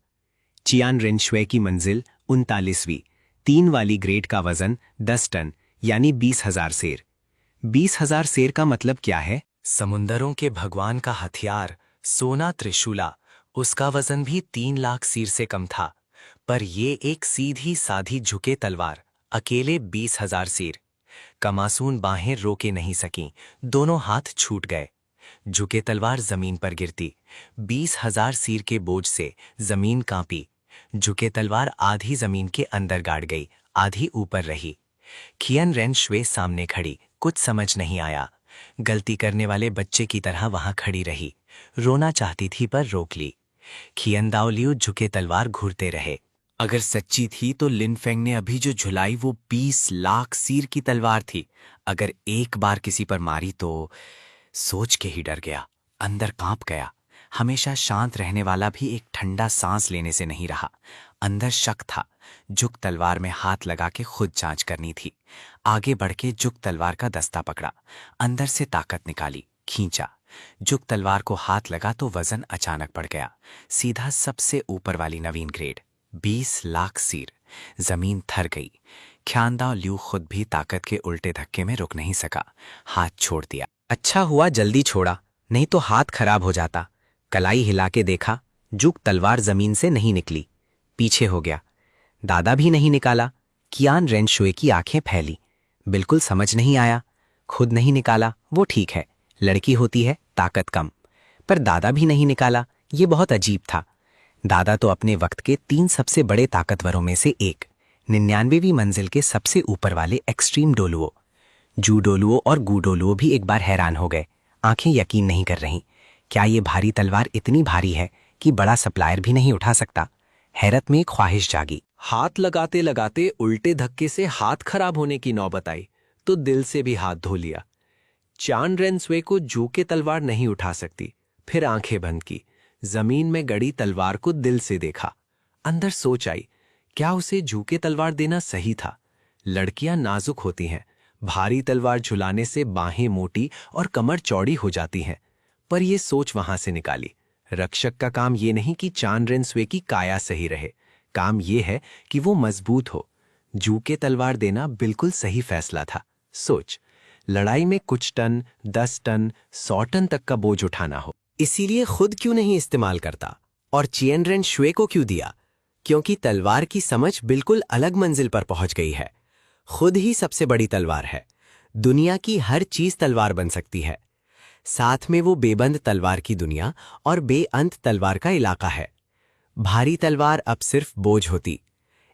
चियान रेनशुए की मंजिल 39वीं, 3 वाली ग्रेड का वजन 10 टन यानी 20,000 सेर। 20,000 सेर का मतलब क्या है? समुंदरों के भगवान का हथियार सोना त्रिशूला, उसका वजन भी 3 लाख सीर से कम था, पर ये एक सीधी साधी झुके तलवार अकेले 20,000 सीर। कमासून बाहें रोके नहीं सकीं, दोनों हाथ छूट गए। झुके तलवार जमीन पर गिरती, 20,000 सीर के बोझ से जमीन कांपी। झुके तलवार आधी जमीन के अंदर गाड़ गई, आधी ऊपर रही। कियान रेनशुए सामने खड़ी, कुछ समझ नहीं आया। गलती करने वाले बच्चे की तरह वहां खड़ी रही, रोना चाहती थी पर रोक ली। कियान दाओलियो झुके तलवार घूरते रहे। अगर सच्ची थी तो लिनफेंग ने अभी जो झुलाई वो 20 लाख सीर की तलवार थी। अगर एक बार किसी पर मारी तो सोच के ही डर गया, अंदर कांप गया। हमेशा शांत रहने वाला भी एक ठंडा सांस लेने से नहीं रहा। अंदर शक था। जुक तलवार में हाथ लगा के खुद जांच करनी थी। आगे बढ़ के जुक तलवार का दस्ता पकड़ा, अंदर से ताकत निकाली, खींचा। जुक तलवार को हाथ लगा तो वजन अचानक बढ़ गया, सीधा सबसे ऊपर वाली नवीन ग्रेड 20 लाख सीर। जमीन थर गई। ख्यानदाओ लियू खुद भी ताकत के उल्टे धक्के में रुक नहीं सका, हाथ छोड़ दिया। अच्छा हुआ जल्दी छोड़ा, नहीं तो हाथ खराब हो जाता। कलाई हिला के देखा, जुक तलवार जमीन से नहीं निकली, पीछे हो गया। दादा भी नहीं निकाला। कियान रेनशुए की आंखें फैली, बिल्कुल समझ नहीं आया। खुद नहीं निकाला वो ठीक है, लड़की होती है ताकत कम, पर दादा भी नहीं निकाला, ये बहुत अजीब था। दादा तो अपने वक्त के 3 सबसे बड़े ताकतवरों में से एक, 99वीं मंजिल के सबसे ऊपर वाले एक्सट्रीम डोलुओ। जू डोलुओ और गू डोलुओ भी एक बार हैरान हो गए, आंखें यकीन नहीं कर रहीं। क्या ये भारी तलवार इतनी भारी है कि बड़ा सप्लायर भी नहीं उठा सकता? हैरत में एक ख्वाहिश जागी। हाथ लगाते लगाते उल्टे धक्के से हाथ खराब होने की नौबत आई तो दिल से भी हाथ धो लिया। चान रेनशुए को जूके तलवार नहीं उठा सकती, फिर आंखें बंद की, जमीन में गड़ी तलवार को दिल से देखा। अंदर सोच आई, क्या उसे जूके तलवार देना सही था? लड़कियां नाजुक होती हैं, भारी तलवार झुलाने से बाहें मोटी और कमर चौड़ी हो जाती हैं। पर यह सोच वहां से निकाली। रक्षक का काम ये नहीं कि चान रेनशुए की काया सही रहे, काम ये है कि वो मजबूत हो। जूके तलवार देना बिल्कुल सही फैसला था। सोच, लड़ाई में कुछ टन, 10 टन, 100 टन तक का बोझ उठाना हो। इसीलिए खुद क्यों नहीं इस्तेमाल करता और चियन रेनशुए को क्यों दिया? क्योंकि तलवार की समझ बिल्कुल अलग मंजिल पर पहुंच गई है। खुद ही सबसे बड़ी तलवार है। दुनिया की हर चीज तलवार बन सकती है। साथ में वो बेबंद तलवार की दुनिया और बेअंत तलवार का इलाका है। भारी तलवार अब सिर्फ बोझ होती।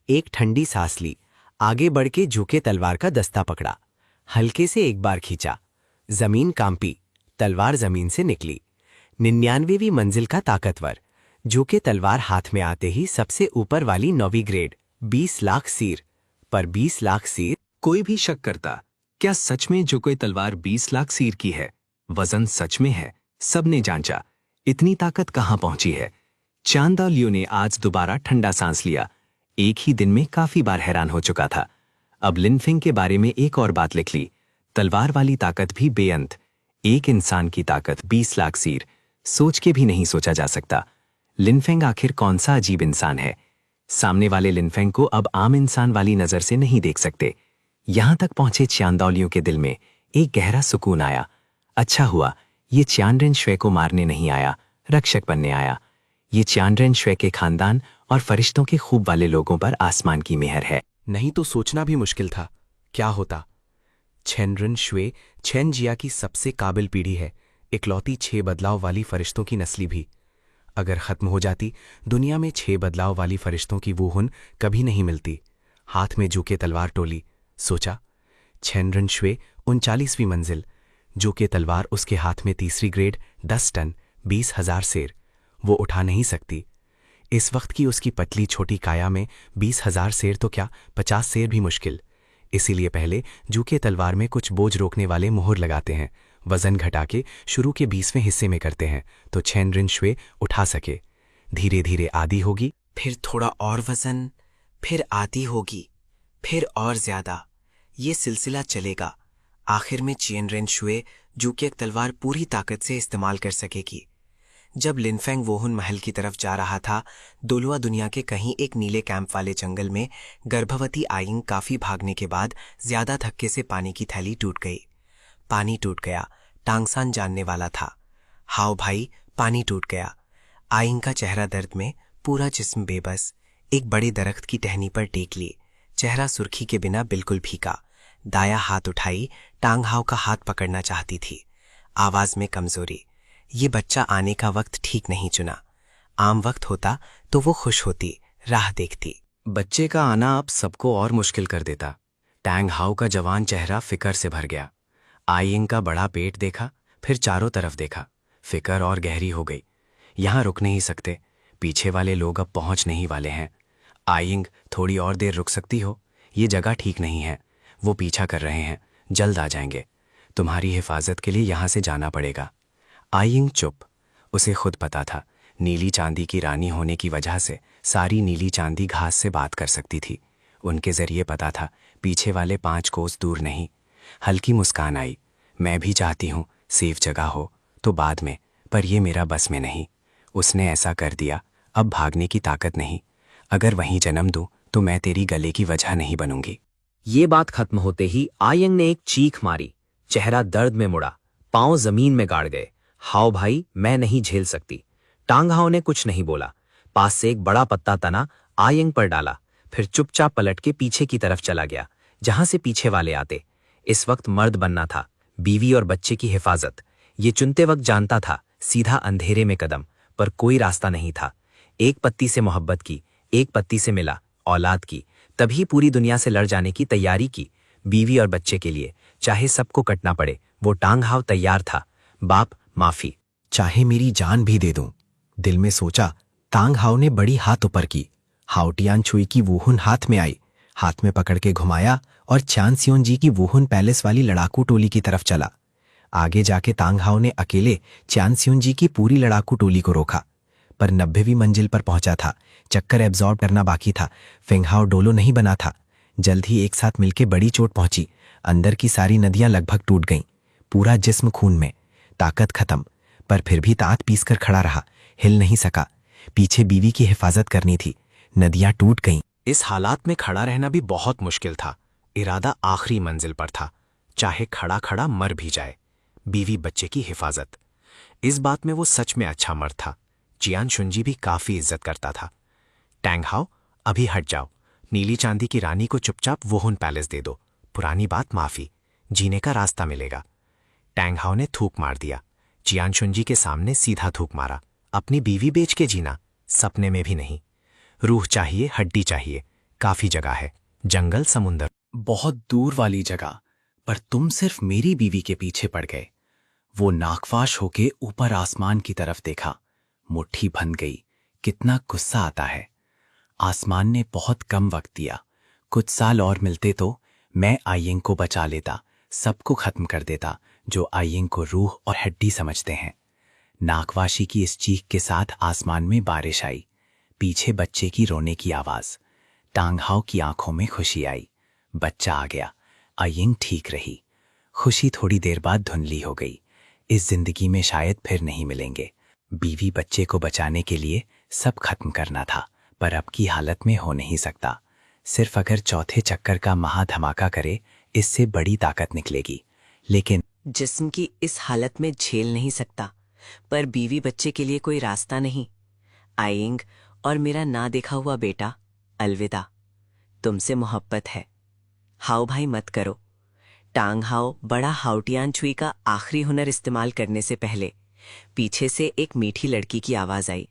एक ठंडी सांस ली, आगे बढ़ के झुके तलवार का दस्ता पकड़ा, हल्के से एक बार खींचा, जमीन कांपी, तलवार जमीन से निकली। 99वीं मंजिल का ताकतवर, झुके तलवार हाथ में आते ही सबसे ऊपर वाली 9वीं ग्रेड 20 लाख सीर। पर 20 लाख सीर? कोई भी शक करता, क्या सच में जुके तलवार 20 लाख सीर की है? वजन सच में है, सबने जांचा। इतनी ताकत कहां पहुंची है? चान दाओलियो ने आज दोबारा ठंडा सांस लिया। एक ही दिन में काफी बार हैरान हो चुका था। अब लिनफेंग के बारे में एक और बात लिख ली। तलवार वाली ताकत भी बेअंत। एक इंसान की ताकत 20 लाख सीर, सोच के भी नहीं सोचा जा सकता। लिनफेंग आखिर कौन सा अजीब इंसान है। सामने वाले लिनफेंग को अब आम इंसान वाली नजर से नहीं देख सकते। यहां तक पहुंचे च्यानदौलियों के दिल में एक गहरा सुकून आया। अच्छा हुआ ये च्यानरेन श्वे को मारने नहीं आया, रक्षक बनने आया। ये च्यानरेन श्वे के खानदान और फरिश्तों के खूब वाले लोगों पर आसमान की मेहर है। नहीं तो सोचना भी मुश्किल था क्या होता। छेनरन श्वे छेनजिया की सबसे काबिल पीढ़ी है, इकलौती 6 बदलाव वाली फरिश्तों की नस्ली भी। अगर खत्म हो जाती दुनिया में 6 बदलाव वाली फरिश्तों की वो हुन कभी नहीं मिलती। हाथ में जूके तलवार टोली, सोचा छेनरन श्वे 39वीं मंजिल, जूके तलवार उसके हाथ में 3री ग्रेड 10 टन 20,000 सेर, वो उठा नहीं सकती। इस वक्त की उसकी पतली छोटी काया में 20,000 सेर तो क्या 50 सेर भी मुश्किल। इसीलिए पहले जूके तलवार में कुछ बोझ रोकने वाले मोहर लगाते हैं, वजन घटा के शुरू के 20वें हिस्से में करते हैं तो छेनरिन श्वे उठा सके। धीरे धीरे आदी होगी, फिर थोड़ा और वजन, फिर आती होगी, फिर और ज्यादा। ये सिलसिला चलेगा। आखिर में चेनरेन शुए जूके तलवार पूरी ताकत से इस्तेमाल कर सकेगी। जब लिनफेंग वोहुन महल की तरफ जा रहा था, दोलुआ दुनिया के कहीं एक नीले कैंप वाले जंगल में गर्भवती आइंग काफी भागने के बाद ज्यादा धक्के से पानी की थैली टूट गई। पानी टूट गया, टांगसान जानने वाला था। हाओ भाई, पानी टूट गया। आइंग का चेहरा दर्द में, पूरा जिस्म बेबस, एक बड़े दरख्त की टहनी पर टेक ली, चेहरा सुर्खी के बिना बिल्कुल फीका। दाया हाथ उठाई, टांग हाओ का हाथ पकड़ना चाहती थी। आवाज में कमजोरी। ये बच्चा आने का वक्त ठीक नहीं चुना। आम वक्त होता तो वो खुश होती, राह देखती। बच्चे का आना अब सबको और मुश्किल कर देता। टैंग हाउ का जवान चेहरा फिकर से भर गया। आइंग का बड़ा पेट देखा, फिर चारों तरफ देखा, फिकर और गहरी हो गई। यहां रुक नहीं सकते, पीछे वाले लोग अब पहुंच नहीं वाले हैं। आइंग, थोड़ी और देर रुक सकती हो? ये जगह ठीक नहीं है, वो पीछा कर रहे हैं, जल्द आ जाएंगे। तुम्हारी हिफाजत के लिए यहां से जाना पड़ेगा। आइंग चुप। उसे खुद पता था, नीली चांदी की रानी होने की वजह से सारी नीली चांदी घास से बात कर सकती थी। उनके जरिए पता था पीछे वाले 5 कोस दूर नहीं। हल्की मुस्कान आई। मैं भी चाहती हूं सेफ जगह हो तो बाद में, पर यह मेरा बस में नहीं। उसने ऐसा कर दिया, अब भागने की ताकत नहीं। अगर वहीं जन्म दूं तो मैं तेरी गले की वजह नहीं बनूंगी। ये बात खत्म होते ही आयंग ने एक चीख मारी, चेहरा दर्द में मुड़ा, पांव जमीन में गाड़ गए। हाओ भाई, मैं नहीं झेल सकती। टांग हाओ ने कुछ नहीं बोला। पास से एक बड़ा पत्ता तना आयंग पर डाला, फिर चुपचाप पलट के पीछे की तरफ चला गया, जहां से पीछे वाले आते। इस वक्त मर्द बनना था, बीवी और बच्चे की हिफाजत। ये चुनते वक्त जानता था सीधा अंधेरे में कदम, पर कोई रास्ता नहीं था। एक पत्ती से मोहब्बत की, एक पत्ती से मिला, औलाद की, तभी पूरी दुनिया से लड़ जाने की तैयारी की। बीवी और बच्चे के लिए चाहे सबको कटना पड़े, वो टांग हाव तैयार था। बाप, माफी। चाहे मेरी जान भी दे दूं। दिल में सोचा। टांग हाओ ने बड़ी हाथ ऊपर की। हाओ टियान छुई की वूहुन हाथ में आई, हाथ में पकड़ के घुमाया और चान सियोन जी की वूहुन पैलेस वाली लड़ाकू टोली की तरफ चला। आगे जाके टांग हाओ ने अकेले चान सियोन जी की पूरी लड़ाकू टोली को रोका, पर 90वीं मंजिल पर पहुंचा था। चक्कर एब्जॉर्ब करना बाकी था। फेंगहाओ डोलो नहीं बना था। जल्द ही एक साथ मिलके बड़ी चोट पहुंची। अंदर की सारी नदियां लगभग टूट गईं, पूरा जिस्म खून में, ताकत खत्म, पर फिर भी तात पीस कर खड़ा रहा, हिल नहीं सका। पीछे बीवी की हिफाजत करनी थी, नदियां टूट गईं। इस हालात में खड़ा रहना भी बहुत मुश्किल था। इरादा आखिरी मंजिल पर था, चाहे खड़ा खड़ा मर भी जाए। बीवी बच्चे की हिफाजत, इस बात में वो सच में अच्छा मर्द था। चियान शुंजी भी काफी इज्जत करता था। टैंग हाओ, अभी हट जाओ। नीली चांदी की रानी को चुपचाप वोहुन पैलेस दे दो। पुरानी बात माफी, जीने का रास्ता मिलेगा। टैंग हाओ ने थूक मार दिया। चियान शुंजी के सामने सीधा थूक मारा। अपनी बीवी बेच के जीना, सपने में भी नहीं। रूह चाहिए, हड्डी चाहिए, काफी जगह है, जंगल, समुंदर, बहुत दूर वाली जगह, पर तुम सिर्फ मेरी बीवी के पीछे पड़ गए। वो नाकवाश होके ऊपर आसमान की तरफ देखा, मुट्ठी बंध गई। कितना गुस्सा आता है। आसमान ने बहुत कम वक्त दिया। कुछ साल और मिलते तो मैं आइंग को बचा लेता, सबको खत्म कर देता जो आइंग को रूह और हड्डी समझते हैं। नाकवाशी की इस चीख के साथ आसमान में बारिश आई, पीछे बच्चे की रोने की आवाज। टांग हाओ की आंखों में खुशी आई। बच्चा आ गया, आइंग ठीक रही। खुशी थोड़ी देर बाद धुंधली हो गई। इस जिंदगी में शायद फिर नहीं मिलेंगे, बीवी बच्चे को बचाने के लिए सब खत्म करना था, पर अब की हालत में हो नहीं सकता। सिर्फ अगर चौथे चक्कर का महाधमाका करे, इससे बड़ी ताकत निकलेगी। लेकिन जिस्म की इस हालत में झेल नहीं सकता, पर बीवी बच्चे के लिए कोई रास्ता नहीं। आइंग और मेरा ना देखा हुआ बेटा, अलविदा। तुमसे मोहब्बत है। हाओ भाई मत करो। टांग हाओ बड़ा हाउटियान छुई का आखिरी हुनर इस्तेमाल करने से पहले पीछे से एक मीठी लड़की की आवाज आई।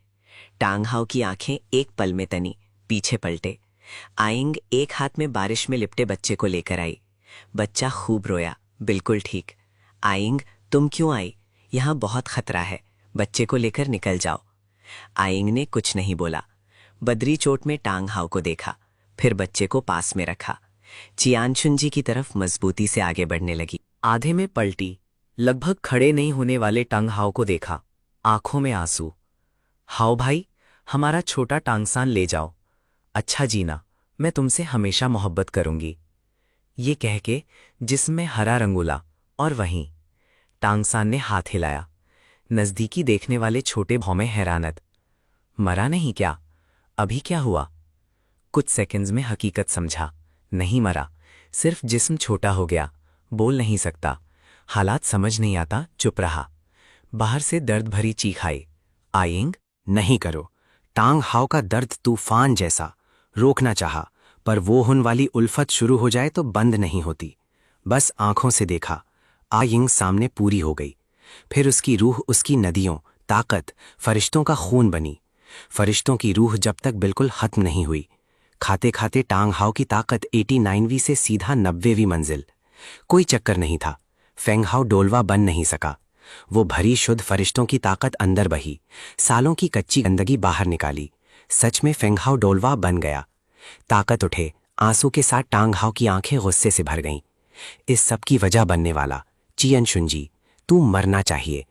टांग हाओ की आंखें एक पल में तनी, पीछे पलटे। आइंग एक हाथ में बारिश में लिपटे बच्चे को लेकर आई। बच्चा खूब रोया, बिल्कुल ठीक। आइंग तुम क्यों आई? यहाँ बहुत खतरा है, बच्चे को लेकर निकल जाओ। आइंग ने कुछ नहीं बोला। बदरी चोट में टांग हाओ को देखा, फिर बच्चे को पास में रखा। चियानशुनजी की तरफ मजबूती से आगे बढ़ने लगी। आधे में पलटी, लगभग खड़े नहीं होने वाले टांग हाओ को देखा, आंखों में आंसू। हाओ भाई, हमारा छोटा टांगसान ले जाओ। अच्छा जीना, मैं तुमसे हमेशा मोहब्बत करूंगी। ये कह के जिसमें हरा रंगूला, और वहीं टांगसान ने हाथ हिलाया। नजदीकी देखने वाले छोटे भाव में हैरानत। मरा नहीं क्या? अभी क्या हुआ? कुछ सेकंड्स में हकीकत समझा। नहीं मरा, सिर्फ जिस्म छोटा हो गया, बोल नहीं सकता। हालात समझ नहीं आता, चुप रहा। बाहर से दर्द भरी चीख आई। आइंग, नहीं करो। टांग हाओ का दर्द तूफान जैसा। रोकना चाहा, पर वो हुन वाली उल्फत शुरू हो जाए तो बंद नहीं होती। बस आंखों से देखा। आइंग सामने पूरी हो गई। फिर उसकी रूह, उसकी नदियों, ताकत, फरिश्तों का खून बनी। फरिश्तों की रूह जब तक बिल्कुल खत्म नहीं हुई। खाते खाते टांग हाओ की ताकत 89वीं से सीधा 90वीं मंजिल। कोई चक्कर नहीं था। फेंग हाओ डोलवा बन नहीं सका। वो भरी शुद्ध फरिश्तों की ताकत अंदर बही, सालों की कच्ची गंदगी बाहर निकाली। सच में फेंग हाओ डोलवा बन गया। ताकत उठे, आंसू के साथ टांग हाओ की आंखें गुस्से से भर गईं। इस सब की वजह बनने वाला चियनशुनजी, तू मरना चाहिए।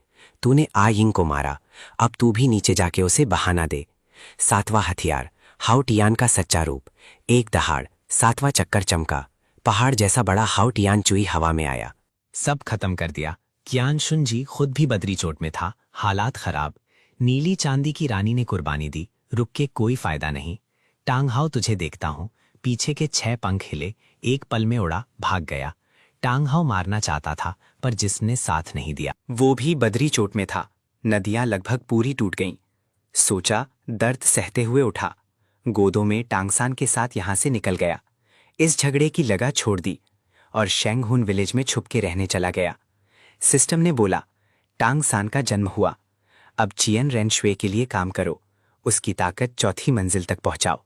तूने आइंग को मारा, अब तू भी नीचे जाके उसे बहाना दे। 7वां हथियार, हाओ टियान का सच्चा रूप। एक दहाड़ 7वां चक्कर चमका। पहाड़ जैसा बड़ा हाओ टियान चुई हवा में आया। सब खत्म कर दिया। कियानशुनजी खुद भी बदरी चोट में था, हालात खराब। नीली चांदी की रानी ने कुर्बानी दी, रुक के कोई फायदा नहीं। टांग हाओ तुझे देखता हूं। पीछे के 6 पंख हिले, एक पल में उड़ा, भाग गया। टांग हाओ मारना चाहता था, पर जिसने साथ नहीं दिया। वो भी बदरी चोट में था। नदियां लगभग पूरी टूट गईं। सोचा, दर्द सहते हुए उठा। गोदों में टांगसान के साथ यहां से निकल गया। इस झगड़े की लगा छोड़ दी और शेंगहुन विलेज में छुप के रहने चला गया। सिस्टम ने बोला, टांगसान का जन्म हुआ, अब चियन रेनशुए के लिए काम करो। उसकी ताकत 4थी मंजिल तक पहुंचाओ।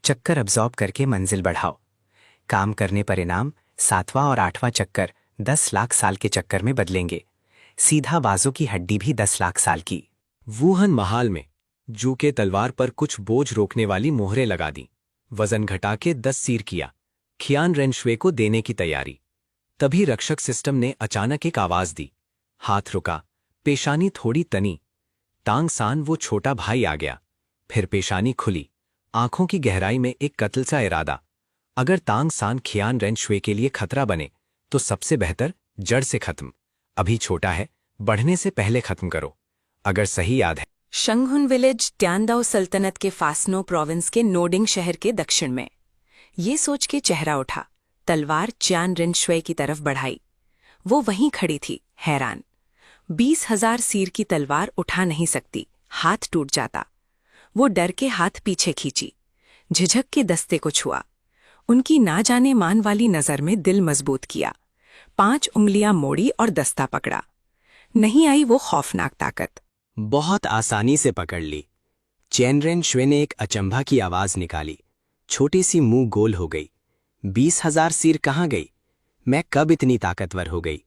चक्कर अब्जॉर्ब करके मंजिल बढ़ाओ। काम करने पर इनाम 7वां और 8वां चक्कर 10 लाख साल के चक्कर में बदलेंगे। सीधा बाजू की हड्डी भी 10 लाख साल की। वुहन महाल में जू के तलवार पर कुछ बोझ रोकने वाली मोहरें लगा दी। वजन घटा के 10 सीर किया। खियान रेनशुए को देने की तैयारी। तभी रक्षक सिस्टम ने अचानक एक आवाज दी। हाथ रुका, पेशानी थोड़ी तनी। टांग सान वो छोटा भाई आ गया। फिर पेशानी खुली, आंखों की गहराई में एक कत्ल सा इरादा। अगर टांग सान खियान रेनशुए के लिए खतरा बने तो सबसे बेहतर जड़ से खत्म। अभी छोटा है, बढ़ने से पहले खत्म करो। अगर सही याद है, शंगहुन विलेज ट्यानदाओ सल्तनत के फासनो प्रोविंस के नोडिंग शहर के दक्षिण में। ये सोच के चेहरा उठा, तलवार चियान रेनशुए की तरफ बढ़ाई। वो वहीं खड़ी थी, हैरान। 20,000 सीर की तलवार उठा नहीं सकती, हाथ टूट जाता। वो डर के हाथ पीछे खींची, झिझक के दस्ते को छुआ। उनकी ना जाने मान वाली नजर में दिल मजबूत किया। 5 उंगलियां मोड़ी और दस्ता पकड़ा। नहीं आई वो खौफनाक ताकत। बहुत आसानी से पकड़ ली। चैन रेनशुए ने एक अचंभा की आवाज निकाली। छोटी सी मुंह गोल हो गई। 20,000 सीर कहाँ गई? मैं कब इतनी ताकतवर हो गई?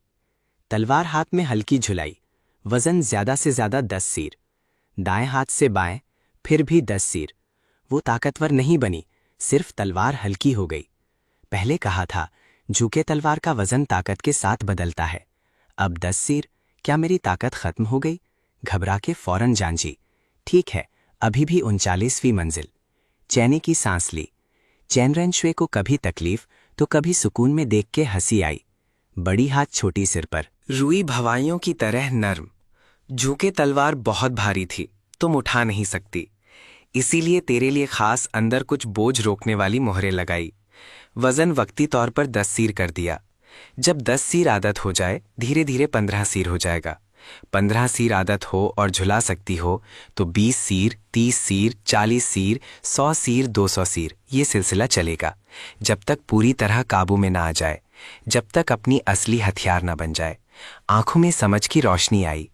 तलवार हाथ में हल्की झुलाई। वजन ज्यादा से ज्यादा 10 सीर। दाएं हाथ से बाएं, फिर भी 10 सीर। वो ताकतवर नहीं बनी, सिर्फ तलवार हल्की हो गई। पहले कहा था, झुके तलवार का वजन ताकत के साथ बदलता है। अब 10 सीर, क्या मेरी ताकत खत्म हो गई? घबरा के फौरन जांची। ठीक है, अभी भी 39वीं मंजिल। चैनी की सांस ली। चैन रेनशुए को कभी तकलीफ तो कभी सुकून में देख के हंसी आई। बड़ी हाथ छोटी सिर पर, रुई भवाइयों की तरह नर्म। झुके तलवार बहुत भारी थी, तुम उठा नहीं सकती, इसीलिए तेरे लिए खास अंदर कुछ बोझ रोकने वाली मोहरें लगाई। वजन वक्ती तौर पर 10 सीर कर दिया। जब 10 सीर आदत हो जाए धीरे धीरे 15 सीर हो जाएगा। 15 सीर आदत हो और झुला सकती हो तो 20 सीर, 30 सीर, 40 सीर, 100 सीर, 200 सीर, ये सिलसिला चलेगा जब तक पूरी तरह काबू में ना आ जाए, जब तक अपनी असली हथियार ना बन जाए। आंखों में समझ की रोशनी आई।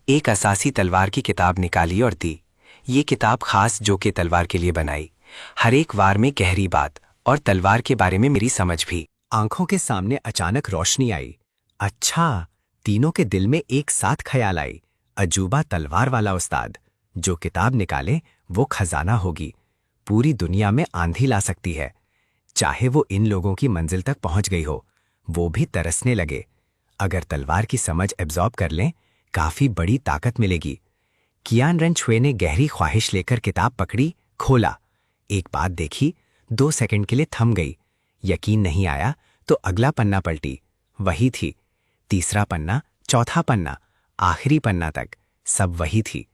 एक असासी तलवार की किताब निकाली और दी। ये किताब खास जोके तलवार के लिए बनाई। हर एक वार में गहरी बात और तलवार के बारे में मेरी समझ भी। आंखों के सामने अचानक रोशनी आई। अच्छा, तीनों के दिल में एक साथ ख्याल आई, अजूबा तलवार वाला उस्ताद जो किताब निकाले वो खजाना होगी, पूरी दुनिया में आंधी ला सकती है। चाहे वो इन लोगों की मंजिल तक पहुंच गई हो, वो भी तरसने लगे। अगर तलवार की समझ एब्जॉर्ब कर लें, काफी बड़ी ताकत मिलेगी। कियान रेन छुए ने गहरी ख्वाहिश लेकर किताब पकड़ी, खोला। एक बात देखी, 2 सेकंड के लिए थम गई। यकीन नहीं आया तो अगला पन्ना पलटी, वही थी। तीसरा पन्ना, चौथा पन्ना, आखिरी पन्ना तक सब वही थी।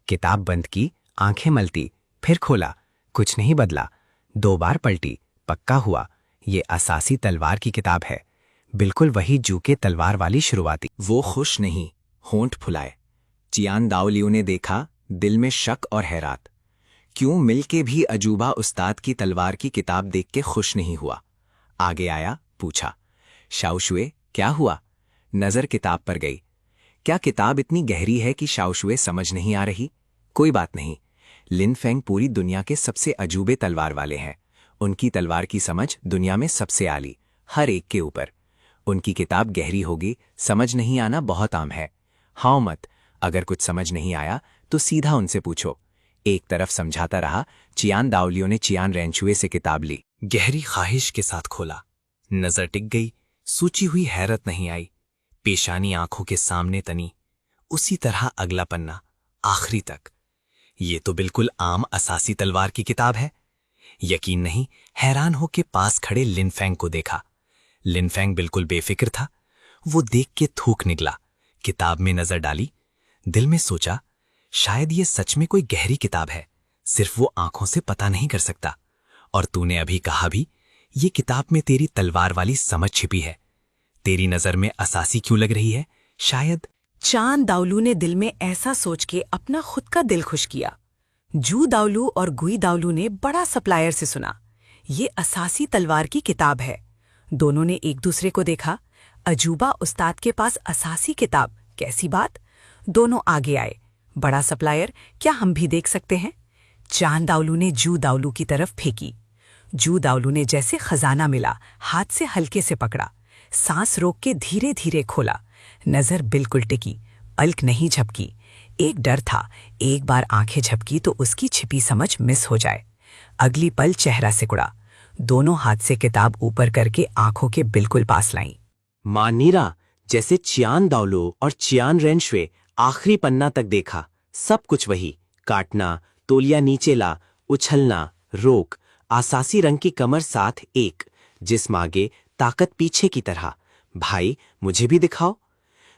किताब बंद की, आंखें मलती, फिर खोला, कुछ नहीं बदला। 2 बार पलटी, पक्का हुआ ये असासी तलवार की किताब है, बिल्कुल वही जूके तलवार वाली शुरुआती। वो खुश नहीं, होंठ फुलाए। चियान दाओलियो ने देखा, दिल में शक और हैरात। क्यों मिलके भी अजूबा उस्ताद की तलवार की किताब देख के खुश नहीं हुआ। आगे आया, पूछा, शाओशुए क्या हुआ? नजर किताब पर गई। क्या किताब इतनी गहरी है कि शाओशुए समझ नहीं आ रही? कोई बात नहीं, लिन फेंग पूरी दुनिया के सबसे अजूबे तलवार वाले हैं। उनकी तलवार की समझ दुनिया में सबसे आली, हर एक के ऊपर। उनकी किताब गहरी होगी, समझ नहीं आना बहुत आम है। हाँ मत, अगर कुछ समझ नहीं आया तो सीधा उनसे पूछो। एक तरफ समझाता रहा, चियान दाओलियो ने चियान रेंचुए से किताब ली। गहरी ख्वाहिश के साथ खोला। नजर टिक गई, सूची हुई हैरत नहीं आई। पेशानी आंखों के सामने तनी, उसी तरह अगला पन्ना, आखिरी तक। ये तो बिल्कुल आम असासी तलवार की किताब है। यकीन नहीं, हैरान होके पास खड़े लिनफेंग को देखा। लिनफेंग बिल्कुल बेफिक्र था। वो देख के थूक निकला, किताब में नजर डाली। दिल में सोचा, शायद ये सच में कोई गहरी किताब है, सिर्फ वो आंखों से पता नहीं कर सकता। और तूने अभी कहा भी, ये किताब में तेरी तलवार वाली समझ छिपी है। तेरी नजर में असासी क्यों लग रही है? शायद। चांद दाउलू ने दिल में ऐसा सोच के अपना खुद का दिल खुश किया। जू दाउलू और गुई दाउलू ने बड़ा सप्लायर से सुना, ये असासी तलवार की किताब है। दोनों ने एक दूसरे को देखा। अजूबा उस्ताद के पास असासी किताब, कैसी बात? दोनों आगे आए। बड़ा सप्लायर, क्या हम भी देख सकते हैं? चांद दाउलू ने जू दाउलू की तरफ फेंकी। जू दाउलू ने जैसे खजाना मिला, हाथ से हल्के से पकड़ा, सांस रोक के धीरे धीरे खोला। नजर बिल्कुल टिकी, पलक नहीं झपकी। एक डर था, एक बार आंखें झपकी तो उसकी छिपी समझ मिस हो जाए। अगली पल चेहरा सिकुड़ा। दोनों हाथ से किताब ऊपर करके आंखों के बिल्कुल पास लाई। मानीरा, जैसे चियान दाओलो और चियान रेंशुए आखिरी पन्ना तक देखा, सब कुछ वही। काटना, तोलिया नीचे ला, उछलना, रोक, आसासी रंग की कमर साथ एक, जिस्म आगे, ताकत पीछे की तरह। भाई मुझे भी दिखाओ।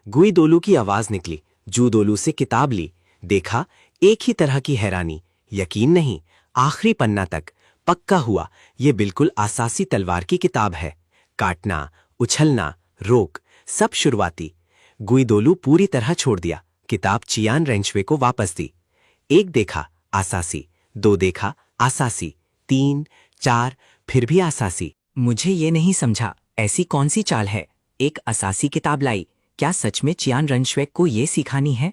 गुई दोलू की आवाज निकली। जू दोलू से किताब ली, देखा, एक ही तरह की हैरानी। यकीन नहीं, आखिरी पन्ना तक, पक्का हुआ ये बिल्कुल आसासी तलवार की किताब है। काटना, उछलना, रोक, सब शुरुआती। गुई दोलू पूरी तरह छोड़ दिया। किताब चियान रेंचवे को वापस दी। 1 देखा, आसासी। 2 देखा, आसासी। 3, 4, फिर भी आसासी। मुझे ये नहीं समझा, ऐसी कौन सी चाल है? एक असासी किताब लाई, क्या सच में चियान रेंशवेक को ये सिखानी है?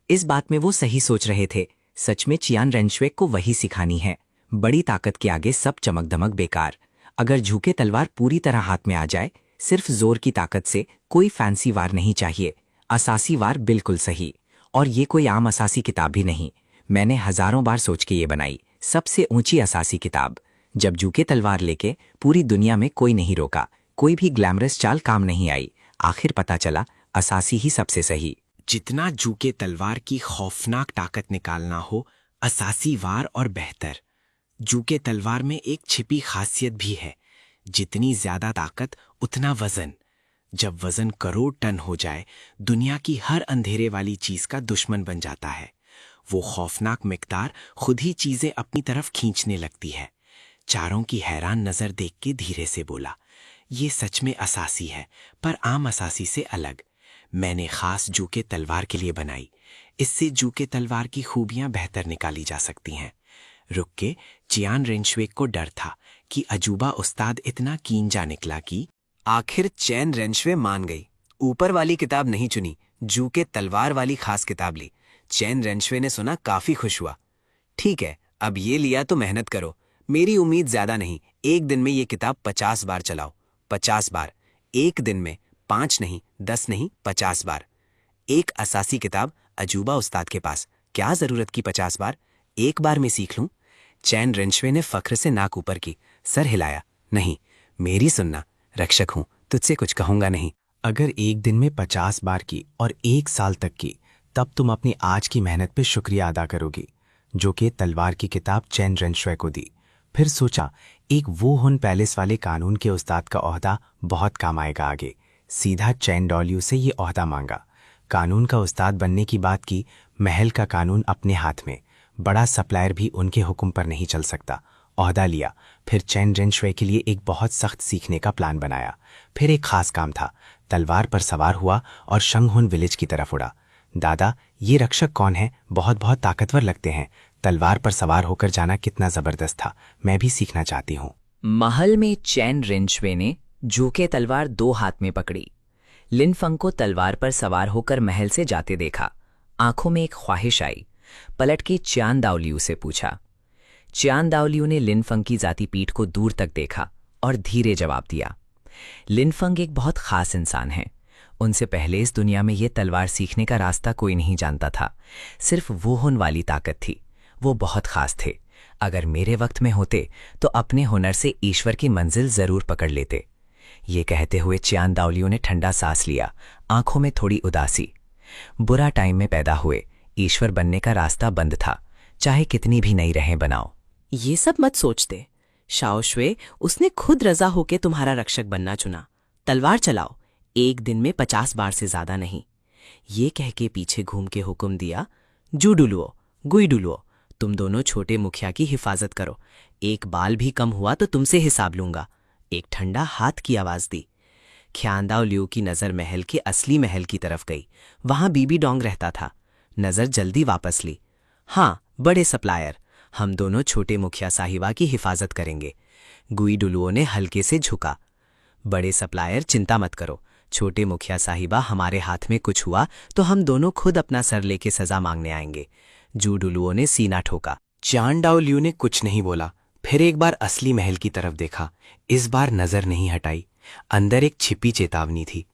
इस बात में वो सही सोच रहे थे। सच में चियान रेंशवेक को वही सिखानी है। बड़ी ताकत के आगे सब चमक दमक बेकार। अगर झुके तलवार पूरी तरह हाथ में आ जाए, सिर्फ जोर की ताकत से, कोई फैंसी वार नहीं चाहिए। असासी वार बिल्कुल सही। और ये कोई आम असासी किताब भी नहीं। मैंने हजारों बार सोच के ये बनाई, सबसे ऊंची असासी किताब। जब झुके तलवार लेके पूरी दुनिया में कोई नहीं रोका, कोई भी ग्लैमरस चाल काम नहीं आई। आखिर पता चला, असासी ही सबसे सही। जितना झुके तलवार की खौफनाक ताकत निकालना हो, असासी वार और बेहतर। झुके तलवार में एक छिपी खासियत भी है, जितनी ज्यादा ताकत उतना वजन। जब वजन करोड़ टन हो जाए, दुनिया की हर अंधेरे वाली चीज का दुश्मन बन जाता है। वो खौफनाक मिकदार खुद ही चीजें अपनी तरफ खींचने लगती है। चारों की हैरान नजर देख के धीरे से बोला, ये सच में असासी है, पर आम असासी से अलग। मैंने खास जूके तलवार के लिए बनाई। इससे जूके तलवार की खूबियां बेहतर निकाली जा सकती हैं। रुक के चियान रेंशवेक को डर था कि अजूबा उस्ताद इतना कीन जा निकला कि आखिर चैन रेंशवे मान गई। ऊपर वाली किताब नहीं चुनी, जूके तलवार वाली खास किताब ली। चैन रेंशवे ने सुना, काफी खुश हुआ। ठीक है, अब ये लिया तो मेहनत करो। मेरी उम्मीद ज्यादा नहीं, एक दिन में ये किताब 50 बार चलाओ। 50 बार, एक दिन में 5 नहीं, 10 नहीं, 50 बार। एक असासी किताब अजूबा उस्ताद के पास, क्या जरूरत की 50 बार, एक बार में सीख लूं। चैन रेंशवे ने फख्र से नाक ऊपर की, सर हिलाया। नहीं, मेरी सुनना, रक्षक हूं, तुझसे कुछ कहूंगा नहीं। अगर एक दिन में 50 बार की और 1 साल तक की, तब तुम अपनी आज की मेहनत पे शुक्रिया अदा करोगी, जो कि तलवार की किताब चैन रेंशवे को दी। फिर सोचा, एक वो हुन पैलेस वाले कानून के उस्ताद का ओहदा बहुत काम आएगा आगे। सीधा चैन डॉलियू से ये ओहदा मांगा। कानून का उस्ताद बनने की बात की, महल का कानून अपने हाथ में। बड़ा सप्लायर भी उनके हुक्म पर नहीं चल सकता। ओहदा लिया। फिर चैन रेंशवे के लिए एक बहुत सख्त सीखने का प्लान बनाया। फिर एक खास काम था। तलवार पर सवार हुआ और शंगहुन विलेज की तरफ उड़ा। दादा, ये रक्षक कौन है? बहुत बहुत ताकतवर लगते हैं। तलवार पर सवार होकर जाना कितना जबरदस्त था, मैं भी सीखना चाहती हूँ। महल में चैन रेंशवे ने जूके तलवार 2 हाथ में पकड़ी। लिनफंग को तलवार पर सवार होकर महल से जाते देखा। आंखों में एक ख्वाहिश आई। पलट के चियान दाओलियू से पूछा। चियान दाओलियू ने लिनफंग की जाती पीठ को दूर तक देखा और धीरे जवाब दिया। लिनफंग एक बहुत खास इंसान है। उनसे पहले इस दुनिया में ये तलवार सीखने का रास्ता कोई नहीं जानता था। सिर्फ वो हुन वाली ताकत थी। वो बहुत खास थे। अगर मेरे वक्त में होते तो अपने हुनर से ईश्वर की मंजिल जरूर पकड़ लेते। ये कहते हुए चियान दाओलियू ने ठंडा सांस लिया, आंखों में थोड़ी उदासी। बुरा टाइम में पैदा हुए, ईश्वर बनने का रास्ता बंद था, चाहे कितनी भी नई रहें बनाओ। ये सब मत सोचते शाओशुए, उसने खुद रजा होके तुम्हारा रक्षक बनना चुना। तलवार चलाओ, एक दिन में 50 बार से ज्यादा नहीं। ये कह के पीछे घूम के हुक्म दिया, जू डुलुओ, गुई डुलुओ, तुम दोनों छोटे मुखिया की हिफाजत करो। एक बाल भी कम हुआ तो तुमसे हिसाब लूंगा। एक ठंडा हाथ की आवाज दी। ख्यानदाओ लियू की नजर महल के असली महल की तरफ गई। वहां बीबी डोंग रहता था। नजर जल्दी वापस ली। हाँ, बड़े सप्लायर, हम दोनों छोटे मुखिया साहिबा की हिफाजत करेंगे। गुई डुलुओ ने हल्के से झुका। बड़े सप्लायर, चिंता मत करो, छोटे मुखिया साहिबा, हमारे हाथ में कुछ हुआ तो हम दोनों खुद अपना सर लेके सजा मांगने आएंगे। जू डुलुओ ने सीना ठोका। चियान दाओलियू ने कुछ नहीं बोला। फिर एक बार असली महल की तरफ देखा। इस बार नजर नहीं हटाई। अंदर एक छिपी चेतावनी थी।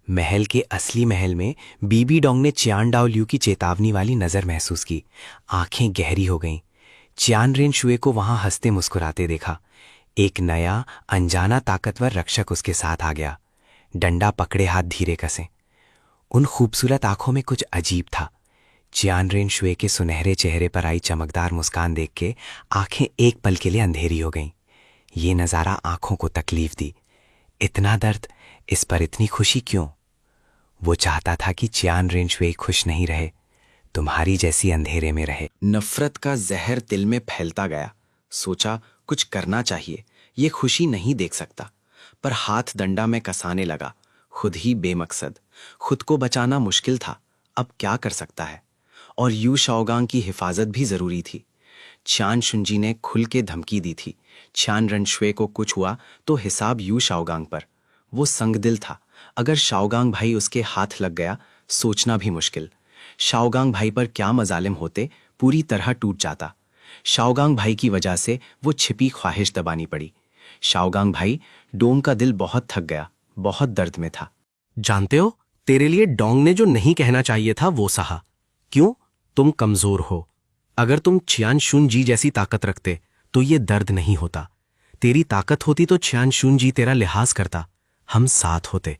महल के असली महल में बीबी डोंग ने चियान दाओलियू की चेतावनी वाली नजर महसूस की। आंखें गहरी हो गईं। चियान रेंशुए को वहां हंसते मुस्कुराते देखा। एक नया अनजाना ताकतवर रक्षक उसके साथ आ गया। डंडा पकड़े हाथ धीरे कसे। उन खूबसूरत आंखों में कुछ अजीब था। चियान रेंशुए के सुनहरे चेहरे पर आई चमकदार मुस्कान देख के आंखें एक पल के लिए अंधेरी हो गईं। ये नजारा आंखों को तकलीफ दी। इतना दर्द, इस पर इतनी खुशी क्यों? वो चाहता था कि चियान रेंशुए खुश नहीं रहे, तुम्हारी जैसी अंधेरे में रहे। नफरत का जहर दिल में फैलता गया। सोचा कुछ करना चाहिए, ये खुशी नहीं देख सकता। पर हाथ डंडा में कसाने लगा। खुद ही बेमकसद। खुद को बचाना मुश्किल था, अब क्या कर सकता है? और यू शाओगांग की हिफाजत भी जरूरी थी। चियान शुनजी ने खुल के धमकी दी थी, चियान रेंशुए को कुछ हुआ तो हिसाब यू शाओगांग पर। वो संगदिल था। अगर शाओगांग भाई उसके हाथ लग गया, सोचना भी मुश्किल। शाओगांग भाई पर क्या मजालिम होते, पूरी तरह टूट जाता। शाओगांग भाई की वजह से वो छिपी ख्वाहिश दबानी पड़ी। शाओगांग भाई, डोम का दिल बहुत थक गया, बहुत दर्द में था। जानते हो, तेरे लिए डोंग ने जो नहीं कहना चाहिए था वो सहा। क्यों? तुम कमजोर हो। अगर तुम चियान शुन जी जैसी ताकत रखते तो ये दर्द नहीं होता। तेरी ताकत होती तो चियान शुन जी तेरा लिहाज करता, हम साथ होते।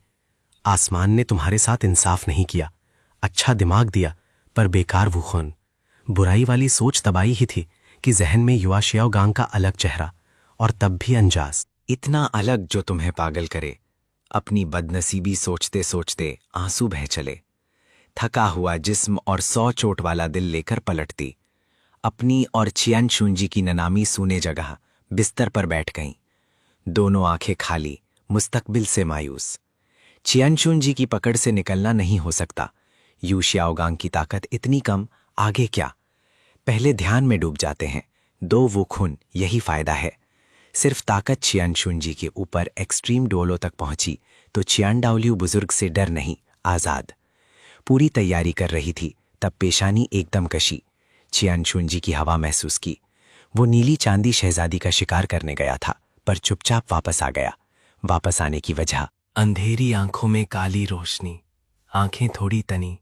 आसमान ने तुम्हारे साथ इंसाफ नहीं किया। अच्छा दिमाग दिया, पर बेकार वो खून। बुराई वाली सोच दबाई ही थी कि जहन में युवा शाओगांग का अलग चेहरा, और तब भी अंजाज। इतना अलग जो तुम्हें पागल करे। अपनी बदनसीबी सोचते सोचते आंसू बह चले। थका हुआ जिस्म और 100 चोट वाला दिल लेकर पलटती अपनी और चियान शुंजी की ननामी सूने जगह बिस्तर पर बैठ गईं। दोनों आंखें खाली, मुस्तकबिल से मायूस। चियान शुंजी की पकड़ से निकलना नहीं हो सकता। यू शाओगांग की ताकत इतनी कम, आगे क्या? पहले ध्यान में डूब जाते हैं, दो वो खून, यही फायदा है। सिर्फ ताकत चियान शुंजी के ऊपर एक्सट्रीम डोलो तक पहुंची तो चियान डाओलियू बुजुर्ग से डर नहीं, आजाद। पूरी तैयारी कर रही थी, तब पेशानी एकदम कशी। चियान शुंजी की हवा महसूस की। वो नीली चांदी शहजादी का शिकार करने गया था, पर चुपचाप वापस आ गया। वापस आने की वजह, अंधेरी आंखों में काली रोशनी, आंखें थोड़ी तनी,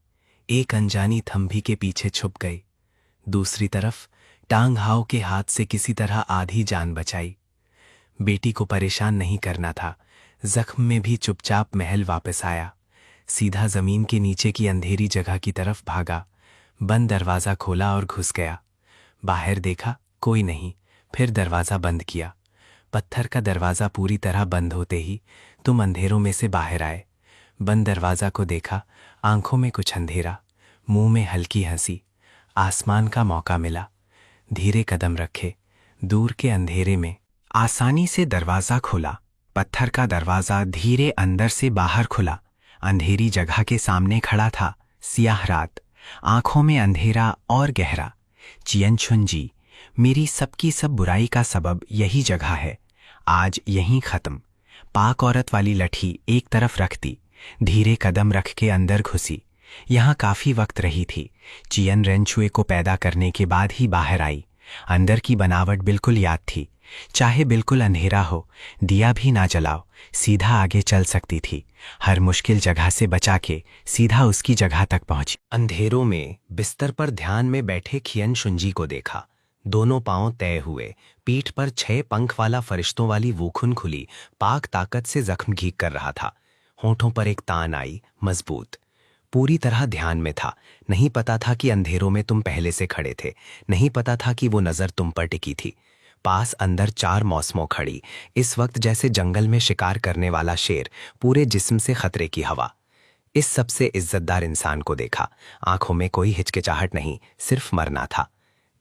एक अनजानी थंभी के पीछे छुप गई। दूसरी तरफ टांग हाओ के हाथ से किसी तरह आधी जान बचाई। बेटी को परेशान नहीं करना था। जख्म में भी चुपचाप महल वापस आया। सीधा जमीन के नीचे की अंधेरी जगह की तरफ भागा। बंद दरवाजा खोला और घुस गया। बाहर देखा, कोई नहीं। फिर दरवाजा बंद किया। पत्थर का दरवाजा पूरी तरह बंद होते ही तुम अंधेरों में से बाहर आए। बंद दरवाजा को देखा, आंखों में कुछ अंधेरा, मुंह में हल्की हंसी। आसमान का मौका मिला। धीरे कदम रखे। दूर के अंधेरे में आसानी से दरवाजा खुला। पत्थर का दरवाजा धीरे अंदर से बाहर खुला। अंधेरी जगह के सामने खड़ा था सियाह रात, आंखों में अंधेरा और गहरा। चियन शुंजी, मेरी सबकी सब बुराई का सबब यही जगह है, आज यहीं खत्म। पाक औरत वाली लठी एक तरफ रख दी, धीरे कदम रख के अंदर घुसी। यहां काफी वक्त रही थी। चियन रेंचुए को पैदा करने के बाद ही बाहर आई। अंदर की बनावट बिल्कुल याद थी। चाहे बिल्कुल अंधेरा हो, दिया भी ना जलाओ, सीधा आगे चल सकती थी। हर मुश्किल जगह से बचा के सीधा उसकी जगह तक पहुंची। अंधेरों में बिस्तर पर ध्यान में बैठे खियन शुंजी को देखा। दोनों पांव तय हुए, पीठ पर 6 पंख वाला फरिश्तों वाली वूखुन खुली, पाक ताकत से जख्म घीक कर रहा था। होठों पर एक तान आई, मजबूत। पूरी तरह ध्यान में था। नहीं पता था कि अंधेरों में तुम पहले से खड़े थे। नहीं पता था कि वो नजर तुम पर टिकी थी। पास अंदर 4 मौसमों खड़ी, इस वक्त जैसे जंगल में शिकार करने वाला शेर, पूरे जिस्म से खतरे की हवा। इस सबसे इज्जतदार इंसान को देखा। आंखों में कोई हिचकिचाहट नहीं, सिर्फ मरना था।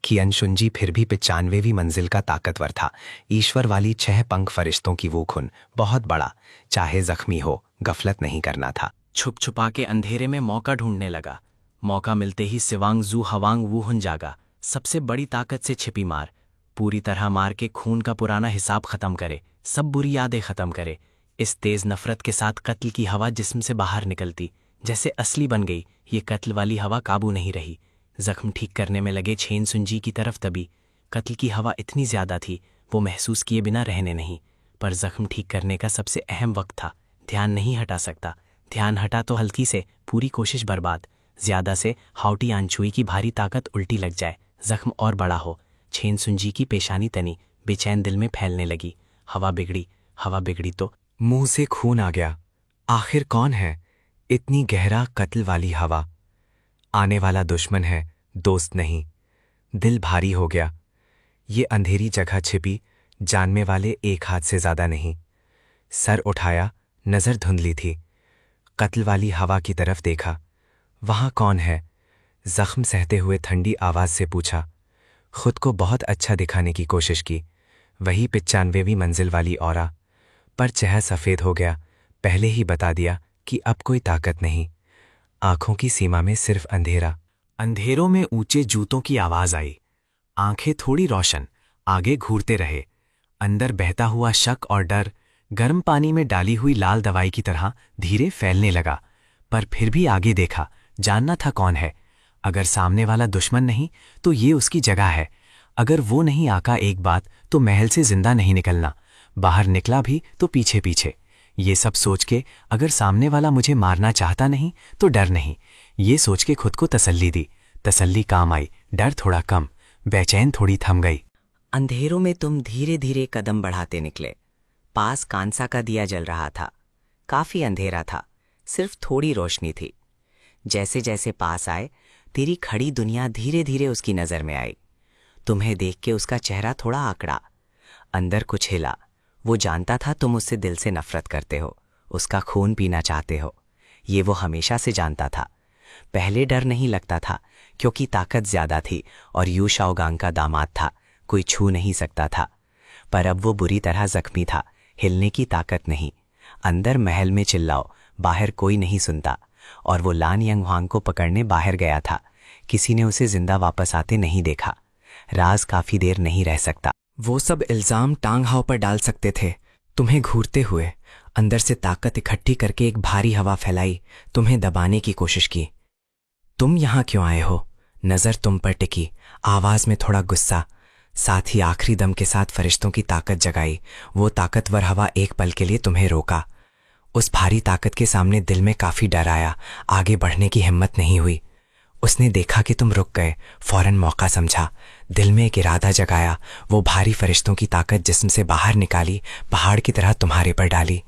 खियन शुंजी फिर भी 95वीं मंजिल का ताकतवर था। ईश्वर वाली 6 पंख फरिश्तों की वो खून, बहुत बड़ा। चाहे जख्मी हो, गफलत नहीं करना था। छुप छुपा के अंधेरे में मौका ढूंढने लगा। मौका मिलते ही सिवांग जू हवांग वूहुन जागा। सबसे बड़ी ताकत से छिपी मार, पूरी तरह मार के खून का पुराना हिसाब खत्म करे, सब बुरी यादें खत्म करे। इस तेज नफरत के साथ कत्ल की हवा जिस्म से बाहर निकलती, जैसे असली बन गई। ये कत्ल वाली हवा काबू नहीं रही। जख्म ठीक करने में लगे छेन सुंजी की तरफ दबी। कत्ल की हवा इतनी ज्यादा थी, वो महसूस किए बिना रहने नहीं। पर जख्म ठीक करने का सबसे अहम वक्त था। ध्यान नहीं हटा सकता। ध्यान हटा तो हल्की से पूरी कोशिश बर्बाद। ज्यादा से हाउटी आंचुई की भारी ताकत उल्टी लग जाए, जख्म और बड़ा हो। छेन सुंजी की पेशानी तनी, बेचैन दिल में फैलने लगी। हवा बिगड़ी तो मुंह से खून आ गया। आखिर कौन है? इतनी गहरा कत्ल वाली हवा। आने वाला दुश्मन है, दोस्त नहीं। दिल भारी हो गया। ये अंधेरी जगह छिपी, जानने वाले एक हाथ से ज्यादा नहीं। सर उठाया, नजर धुंधली थी। कत्ल वाली हवा की तरफ देखा। वहां कौन है? जख्म सहते हुए ठंडी आवाज से पूछा। खुद को बहुत अच्छा दिखाने की कोशिश की। वही 95वीं मंजिल वाली औरा, पर चेहरा सफेद हो गया। पहले ही बता दिया कि अब कोई ताकत नहीं। आंखों की सीमा में सिर्फ अंधेरा। अंधेरों में ऊंचे जूतों की आवाज आई। आंखें थोड़ी रोशन, आगे घूरते रहे। अंदर बहता हुआ शक और डर गर्म पानी में डाली हुई लाल दवाई की तरह धीरे फैलने लगा। पर फिर भी आगे देखा, जानना था कौन है। अगर सामने वाला दुश्मन नहीं तो ये उसकी जगह है। अगर वो नहीं आका एक बात, तो महल से जिंदा नहीं निकलना। बाहर निकला भी तो पीछे पीछे। ये सब सोच के अगर सामने वाला मुझे मारना चाहता नहीं तो डर नहीं। ये सोच के खुद को तसल्ली दी। तसल्ली काम आई, डर थोड़ा कम, बेचैन थोड़ी थम गई। अंधेरों में तुम धीरे धीरे कदम बढ़ाते निकले। पास कांसा का दिया जल रहा था। काफी अंधेरा था, सिर्फ थोड़ी रोशनी थी। जैसे जैसे पास आए, तेरी खड़ी दुनिया धीरे धीरे उसकी नजर में आई। तुम्हें देख के उसका चेहरा थोड़ा आकड़ा। अंदर कुछ हिला। वो जानता था तुम उससे दिल से नफरत करते हो। उसका खून पीना चाहते हो। ये वो हमेशा से जानता था। पहले डर नहीं लगता था क्योंकि ताकत ज्यादा थी और यू शाओगांग का दामाद था, कोई छू नहीं सकता था। पर अब वो बुरी तरह जख्मी था, हिलने की ताकत नहीं। अंदर महल में चिल्लाओ, बाहर कोई नहीं सुनता। और वो लान यंगहुआंग को पकड़ने बाहर गया था। किसी ने उसे जिंदा वापस आते नहीं देखा। राज काफी देर नहीं रह सकता। वो सब इल्जाम टांग हाव पर डाल सकते थे। तुम्हें घूरते हुए अंदर से ताकत इकट्ठी करके एक भारी हवा फैलाई, तुम्हें दबाने की कोशिश की। तुम यहां क्यों आए हो? नजर तुम पर टिकी, आवाज में थोड़ा गुस्सा, साथ ही आखिरी दम के साथ फरिश्तों की ताकत जगाई। वो ताकतवर हवा एक पल के लिए तुम्हें रोका। उस भारी ताकत के सामने दिल में काफी डर आया, आगे बढ़ने की हिम्मत नहीं हुई। उसने देखा कि तुम रुक गए, फौरन मौका समझा, दिल में एक इरादा जगाया। वो भारी फरिश्तों की ताकत जिस्म से बाहर निकाली, पहाड़ की तरह तुम्हारे पर डाली।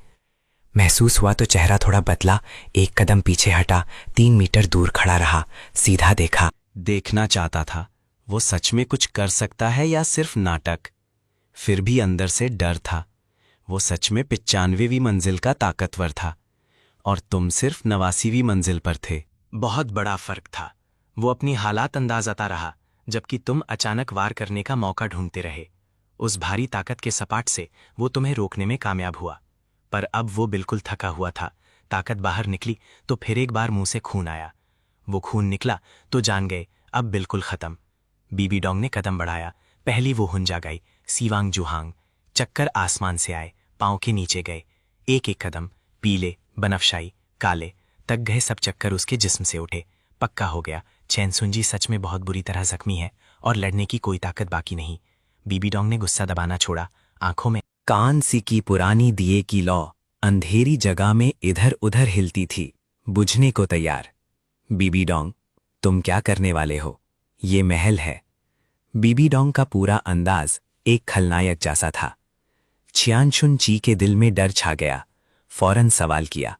महसूस हुआ तो चेहरा थोड़ा बदला, एक कदम पीछे हटा, 3 मीटर दूर खड़ा रहा, सीधा देखा। देखना चाहता था वो सच में कुछ कर सकता है या सिर्फ नाटक। फिर भी अंदर से डर था। वो सच में 95वीं मंजिल का ताकतवर था और तुम सिर्फ 89वीं मंजिल पर थे। बहुत बड़ा फर्क था। वो अपनी हालात अंदाजाता रहा, जबकि तुम अचानक वार करने का मौका ढूंढते रहे। उस भारी ताकत के सपाट से वो तुम्हें रोकने में कामयाब हुआ, पर अब वो बिल्कुल थका हुआ था। ताकत बाहर निकली तो फिर एक बार मुंह से खून आया। वो खून निकला तो जान गए अब बिल्कुल खत्म। बीबी डोंग ने कदम बढ़ाया। पहली वो हुंजा गई, सीवांग जुहांग। चक्कर आसमान से आए, पांव के नीचे गए। एक एक कदम, पीले, बनफशाई, काले, तक गए सब चक्कर उसके जिस्म से उठे। पक्का हो गया चैन सुंजी सच में बहुत बुरी तरह जख्मी है और लड़ने की कोई ताकत बाकी नहीं। बीबी डोंग ने गुस्सा दबाना छोड़ा, आंखों में कान सी की पुरानी दिए की लौ अंधेरी जगह में इधर उधर हिलती थी, बुझने को तैयार। बीबी डोंग, तुम क्या करने वाले हो? ये महल है। बीबी डोंग का पूरा अंदाज एक खलनायक जैसा था। छियानशुन ची के दिल में डर छा गया। फौरन सवाल किया,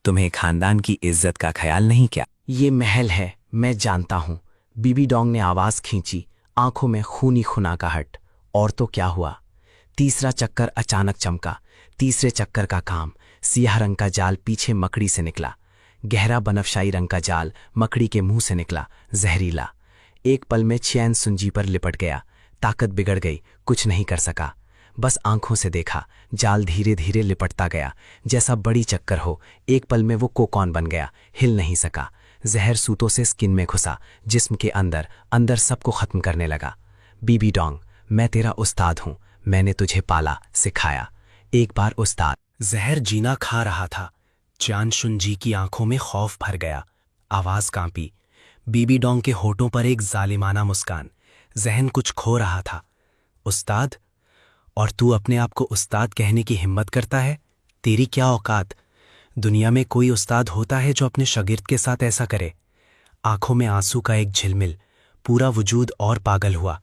तुम्हें खानदान की इज्जत का ख्याल नहीं क्या? ये महल है, मैं जानता हूं। बीबी डोंग ने आवाज खींची, आंखों में खूनी खुनाकाहट। और तो क्या हुआ? तीसरा चक्कर अचानक चमका। तीसरे चक्कर का काम, सियाह रंग का जाल पीछे मकड़ी से निकला। गहरा बनफशाई रंग का जाल मकड़ी के मुंह से निकला, जहरीला। एक पल में चैन सुंजी पर लिपट गया। ताकत बिगड़ गई, कुछ नहीं कर सका। बस आंखों से देखा, जाल धीरे धीरे लिपटता गया, जैसा बड़ी चक्कर हो। एक पल में वो कोकॉन बन गया, हिल नहीं सका। जहर सूतों से स्किन में घुसा, जिस्म के अंदर अंदर सबको खत्म करने लगा। बीबी डोंग, मैं तेरा उस्ताद हूं, मैंने तुझे पाला, सिखाया। एक बार उस्ताद। जहर जीना खा रहा था। चानशुन जी की आंखों में खौफ भर गया, आवाज कांपी। बीबी डोंग के होठों पर एक जालिमाना मुस्कान। जहन कुछ खो रहा था। उस्ताद? और तू अपने आप को उस्ताद कहने की हिम्मत करता है? तेरी क्या औकात? दुनिया में कोई उस्ताद होता है जो अपने शागिर्द के साथ ऐसा करे? आंखों में आंसू का एक झिलमिल, पूरा वजूद और पागल हुआ।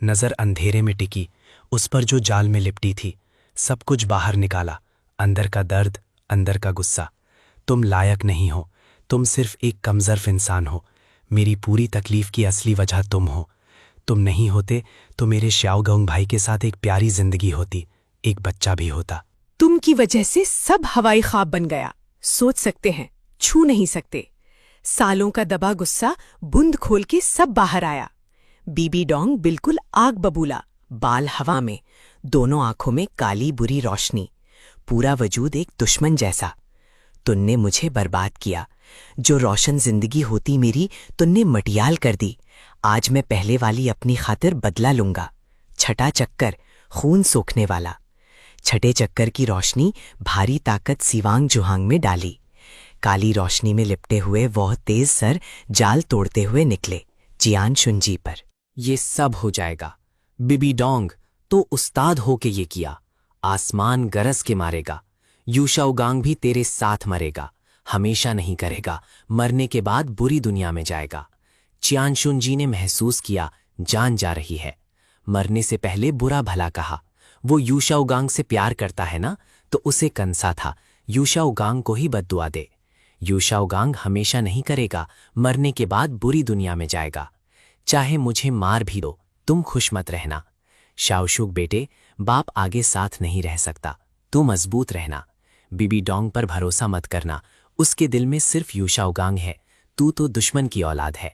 नजर अंधेरे में टिकी, उस पर जो जाल में लिपटी थी। सब कुछ बाहर निकाला, अंदर का दर्द, अंदर का गुस्सा। तुम लायक नहीं हो, तुम सिर्फ एक कमजोर इंसान हो। मेरी पूरी तकलीफ की असली वजह तुम हो। तुम नहीं होते तो मेरे शाओगांग भाई के साथ एक प्यारी जिंदगी होती, एक बच्चा भी होता। तुम की वजह से सब हवाई ख्वाब बन गया। सोच सकते हैं, छू नहीं सकते। सालों का दबा गुस्सा बूंद खोल के सब बाहर आया। बीबी डोंग बिल्कुल आग बबूला, बाल हवा में, दोनों आंखों में काली बुरी रोशनी, पूरा वजूद एक दुश्मन जैसा। तुमने मुझे बर्बाद किया। जो रोशन जिंदगी होती मेरी, तुमने मटियाल कर दी। आज मैं पहले वाली अपनी खातिर बदला लूंगा। छठा चक्कर, खून सोखने वाला। छठे चक्कर की रोशनी भारी ताकत सीवांग जुहांग में डाली। काली रोशनी में लिपटे हुए वह तेज सर जाल तोड़ते हुए निकले चियान शुंजी पर। ये सब हो जाएगा। बीबी डोंग, तो उस्ताद हो के ये किया। आसमान गरज के मारेगा। यू शाओगांग भी तेरे साथ मरेगा। हमेशा नहीं करेगा, मरने के बाद बुरी दुनिया में जाएगा। चियान शुंजी ने महसूस किया जान जा रही है। मरने से पहले बुरा भला कहा। वो यू शाओगांग से प्यार करता है ना, तो उसे कंसा था यू शाओगांग को ही बद्दुआ दे। यू शाओगांग हमेशा नहीं करेगा, मरने के बाद बुरी दुनिया में जाएगा। चाहे मुझे मार भी दो, तुम खुश मत रहना। शाओशुक बेटे, बाप आगे साथ नहीं रह सकता, तू मजबूत रहना। बीबी डोंग पर भरोसा मत करना, उसके दिल में सिर्फ यूशाओगांग है, तू तो दुश्मन की औलाद है।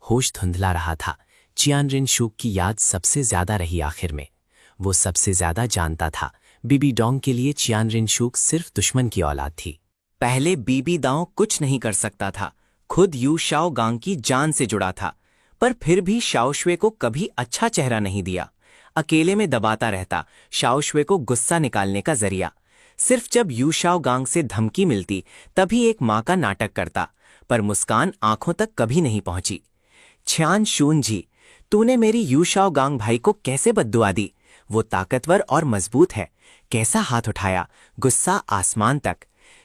होश धुंधला रहा था। चियान रिनशूक की याद सबसे ज्यादा रही आखिर में। वो सबसे ज्यादा जानता था, बीबी डोंग के लिए चियान रिनशूक सिर्फ दुश्मन की औलाद थी। पहले बीबी दाओ कुछ नहीं कर सकता था, खुद यू शाओगांग की जान से जुड़ा था, पर फिर भी शाओशुए को कभी अच्छा चेहरा नहीं दिया। अकेले में दबाता रहता, शाओशुए को गुस्सा निकालने का जरिया। सिर्फ जब यू शाओगांग से धमकी मिलती तभी एक माँ का नाटक करता, पर मुस्कान आंखों तक कभी नहीं पहुंची। छियान शूनजी, तूने मेरी यू शाओगांग भाई को कैसे बद्दुआ दी? वो ताकतवर और मजबूत है। कैसा हाथ उठाया, गुस्सा आसमान तक।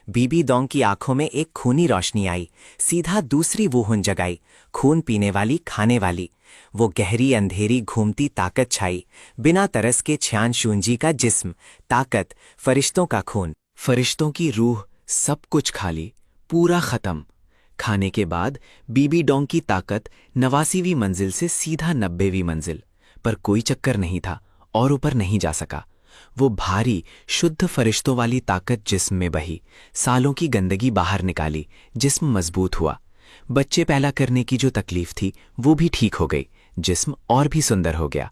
बीबी डोंग की आंखों में एक खूनी रोशनी आई, सीधा दूसरी वूहुन जगाई, खून पीने वाली, खाने वाली। वो गहरी अंधेरी घूमती ताकत छाई, बिना तरस के छियान शूनजी का जिस्म, ताकत, फरिश्तों का खून, फरिश्तों की रूह, सब कुछ खाली, पूरा खत्म। खाने के बाद बीबी डोंग की ताकत 89वीं मंजिल से सीधा 90वीं मंजिल, पर कोई चक्कर नहीं था और ऊपर नहीं जा सका। वो भारी शुद्ध फरिश्तों वाली ताकत जिस्म में बही, सालों की गंदगी बाहर निकाली, जिस्म मजबूत हुआ। बच्चे पैदा करने की जो तकलीफ थी वो भी ठीक हो गई, जिस्म और भी सुंदर हो गया।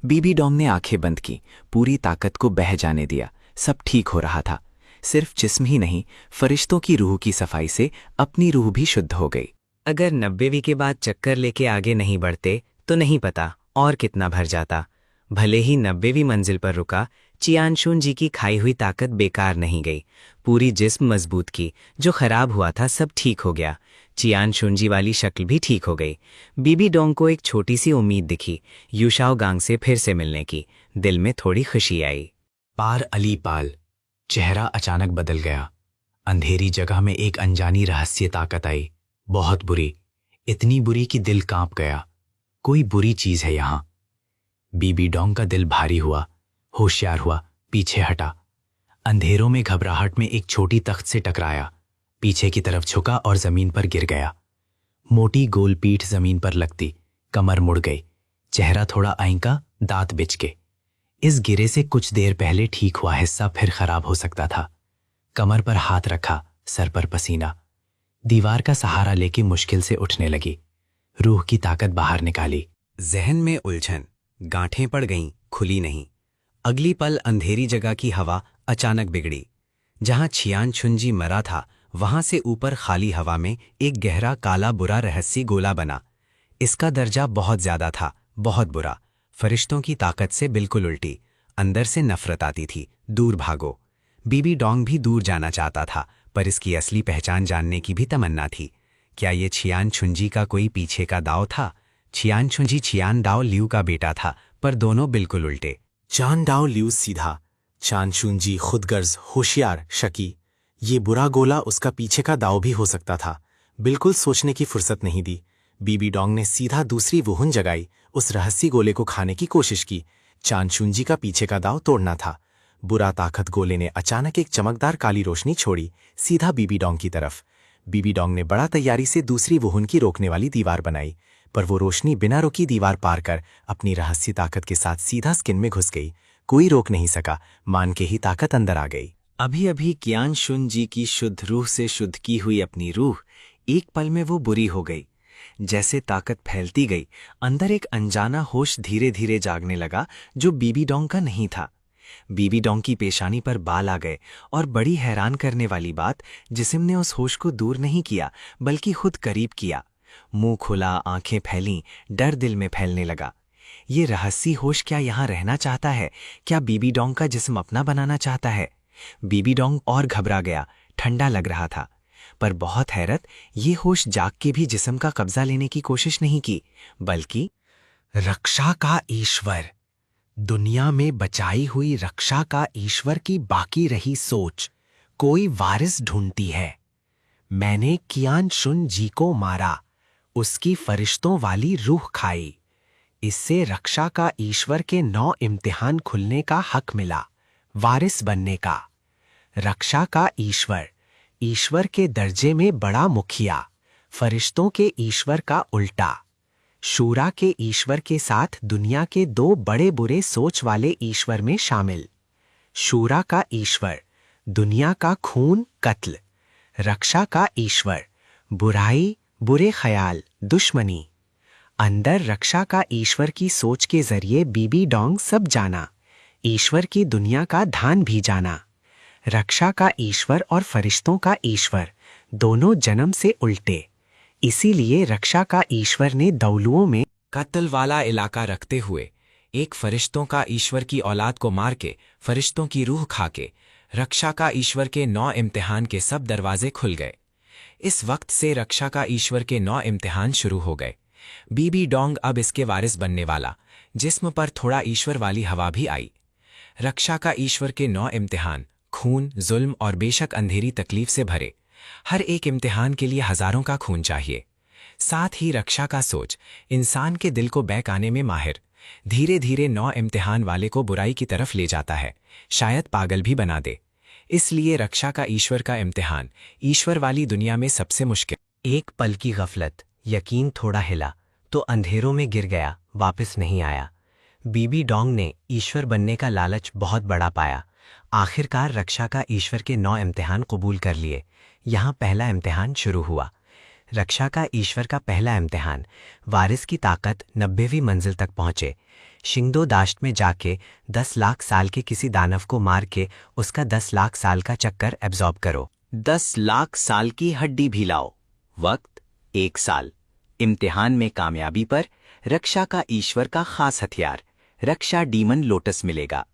बीबी डोंग ने आंखें बंद की, पूरी ताकत को बह जाने दिया। सब ठीक हो रहा था। सिर्फ जिस्म ही नहीं, फरिश्तों की रूह की सफाई से अपनी रूह भी शुद्ध हो गई। अगर 90वीं के बाद चक्कर लेके आगे नहीं बढ़ते तो नहीं पता और कितना भर जाता। भले ही 90वीं मंजिल पर रुका, चियान शूनजी की खाई हुई ताकत बेकार नहीं गई। पूरी जिस्म मजबूत की, जो खराब हुआ था सब ठीक हो गया। चियान शूनजी वाली शक्ल भी ठीक हो गई। बीबी डोंग को एक छोटी सी उम्मीद दिखी, यू शाओगांग से फिर से मिलने की। दिल में थोड़ी खुशी आई। पार अली पाल, चेहरा अचानक बदल गया। अंधेरी जगह में एक अनजानी रहस्य ताकत आई, बहुत बुरी, इतनी बुरी कि दिल कांप गया। कोई बुरी चीज है यहां। बीबी डोंग का दिल भारी हुआ, होशियार हुआ, पीछे हटा। अंधेरों में घबराहट में एक छोटी तख्त से टकराया, पीछे की तरफ झुका और जमीन पर गिर गया। मोटी गोल पीठ जमीन पर लगती, कमर मुड़ गई, चेहरा थोड़ा आंका, दांत बिछ के। इस गिरे से कुछ देर पहले ठीक हुआ हिस्सा फिर खराब हो सकता था। कमर पर हाथ रखा, सर पर पसीना। दीवार का सहारा लेके मुश्किल से उठने लगी। रूह की ताकत बाहर निकाली। जहन में उलझन, गांठें पड़ गईं, खुली नहीं। अगली पल अंधेरी जगह की हवा अचानक बिगड़ी। जहां छियान शुनजी मरा था, वहां से ऊपर खाली हवा में एक गहरा काला बुरा रहस्य गोला बना। इसका दर्जा बहुत ज्यादा था, बहुत बुरा, फरिश्तों की ताकत से बिल्कुल उल्टी। अंदर से नफरत आती थी, दूर भागो। बीबी डोंग भी दूर जाना चाहता था, पर इसकी असली पहचान जानने की भी तमन्ना थी। क्या ये छियान शुनजी का कोई पीछे का दाव था? छियान शुनजी छियान दाओ लियू का बेटा था, पर दोनों बिल्कुल उल्टे। चान डाओ लियू सीधा, चान शुनजी खुदगर्ज, होशियार, शकी। ये बुरा गोला उसका पीछे का दाव भी हो सकता था। बिल्कुल सोचने की फुर्सत नहीं दी। बीबी डोंग ने सीधा दूसरी वुहुन जगाई, उस रहस्य गोले को खाने की कोशिश की। चान शुनजी का पीछे का दाव तोड़ना था। बुरा ताकत गोले ने अचानक एक चमकदार काली रोशनी छोड़ी, सीधा बीबी डोंग की तरफ। बीबी डोंग ने बड़ा तैयारी से दूसरी वुहुन की रोकने वाली दीवार बनाई, पर वो रोशनी बिना रुकी दीवार पार कर अपनी रहस्य ताकत के साथ सीधा स्किन में घुस गई। कोई रोक नहीं सका, मान के ही ताकत अंदर आ गई। अभी अभी कियान शुनजी की शुद्ध रूह से शुद्ध की हुई अपनी रूह एक पल में वो बुरी हो गई। जैसे ताकत फैलती गई, अंदर एक अनजाना होश धीरे धीरे जागने लगा, जो बीबी डोंग का नहीं था। बीबी डोंग की पेशानी पर बाल आ गए, और बड़ी हैरान करने वाली बात, जिस्म ने उस होश को दूर नहीं किया, बल्कि खुद करीब किया। मुंह खुला, आंखें फैलीं, डर दिल में फैलने लगा। ये रहस्य होश क्या यहां रहना चाहता है? क्या बीबी डोंग का जिस्म अपना बनाना चाहता है? बीबी डोंग और घबरा गया, ठंडा लग रहा था। पर बहुत हैरत, ये होश जाग के भी जिस्म का कब्जा लेने की कोशिश नहीं की, बल्कि रक्षा का ईश्वर, दुनिया में बचाई हुई रक्षा का ईश्वर की बाकी रही सोच कोई वारिस ढूंढती है। मैंने कियान शुन जी को मारा, उसकी फरिश्तों वाली रूह खाई। इससे रक्षा का ईश्वर के 9 इम्तिहान खुलने का हक मिला, वारिस बनने का। रक्षा का ईश्वर, ईश्वर के दर्जे में बड़ा मुखिया, फरिश्तों के ईश्वर का उल्टा। शूरा के ईश्वर के साथ दुनिया के 2 बड़े बुरे सोच वाले ईश्वर में शामिल। शूरा का ईश्वर, दुनिया का खून कत्ल, रक्षा का ईश्वर, बुराई बुरे ख्याल दुश्मनी। अंदर रक्षा का ईश्वर की सोच के जरिए बीबी डोंग सब जाना, ईश्वर की दुनिया का ध्यान भी जाना। रक्षा का ईश्वर और फरिश्तों का ईश्वर दोनों जन्म से उल्टे, इसीलिए रक्षा का ईश्वर ने दौलुओं में कत्ल वाला इलाका रखते हुए एक फरिश्तों का ईश्वर की औलाद को मार के, फरिश्तों की रूह खा के, रक्षा का ईश्वर के 9 इम्तिहान के सब दरवाजे खुल गए। इस वक्त से रक्षा का ईश्वर के 9 इम्तिहान शुरू हो गए। बीबी डोंग अब इसके वारिस बनने वाला, जिस्म पर थोड़ा ईश्वर वाली हवा भी आई। रक्षा का ईश्वर के 9 इम्तिहान खून, जुल्म और बेशक अंधेरी तकलीफ से भरे। हर एक इम्तिहान के लिए हजारों का खून चाहिए। साथ ही रक्षा का सोच इंसान के दिल को बहकाने में माहिर, धीरे धीरे 9 इम्तिहान वाले को बुराई की तरफ ले जाता है, शायद पागल भी बना दे। इसलिए रक्षा का ईश्वर का इम्तिहान ईश्वर वाली दुनिया में सबसे मुश्किल। एक पल की गफलत, यकीन थोड़ा हिला तो अंधेरों में गिर गया, वापस नहीं आया। बीबी डोंग ने ईश्वर बनने का लालच बहुत बड़ा पाया। आखिरकार रक्षा का ईश्वर के 9 इम्तिहान कबूल कर लिए। यहाँ पहला इम्तिहान शुरू हुआ। रक्षा का ईश्वर का पहला इम्तिहान, वारिस की ताकत 90वीं मंजिल तक पहुंचे। शिंगदो दाश्त में जाके 10 लाख साल के किसी दानव को मार के उसका 10 लाख साल का चक्कर एब्जॉर्ब करो। 10 लाख साल की हड्डी भी लाओ। वक्त 1 साल। इम्तिहान में कामयाबी पर रक्षा का ईश्वर का खास हथियार, रक्षा डीमन लोटस मिलेगा।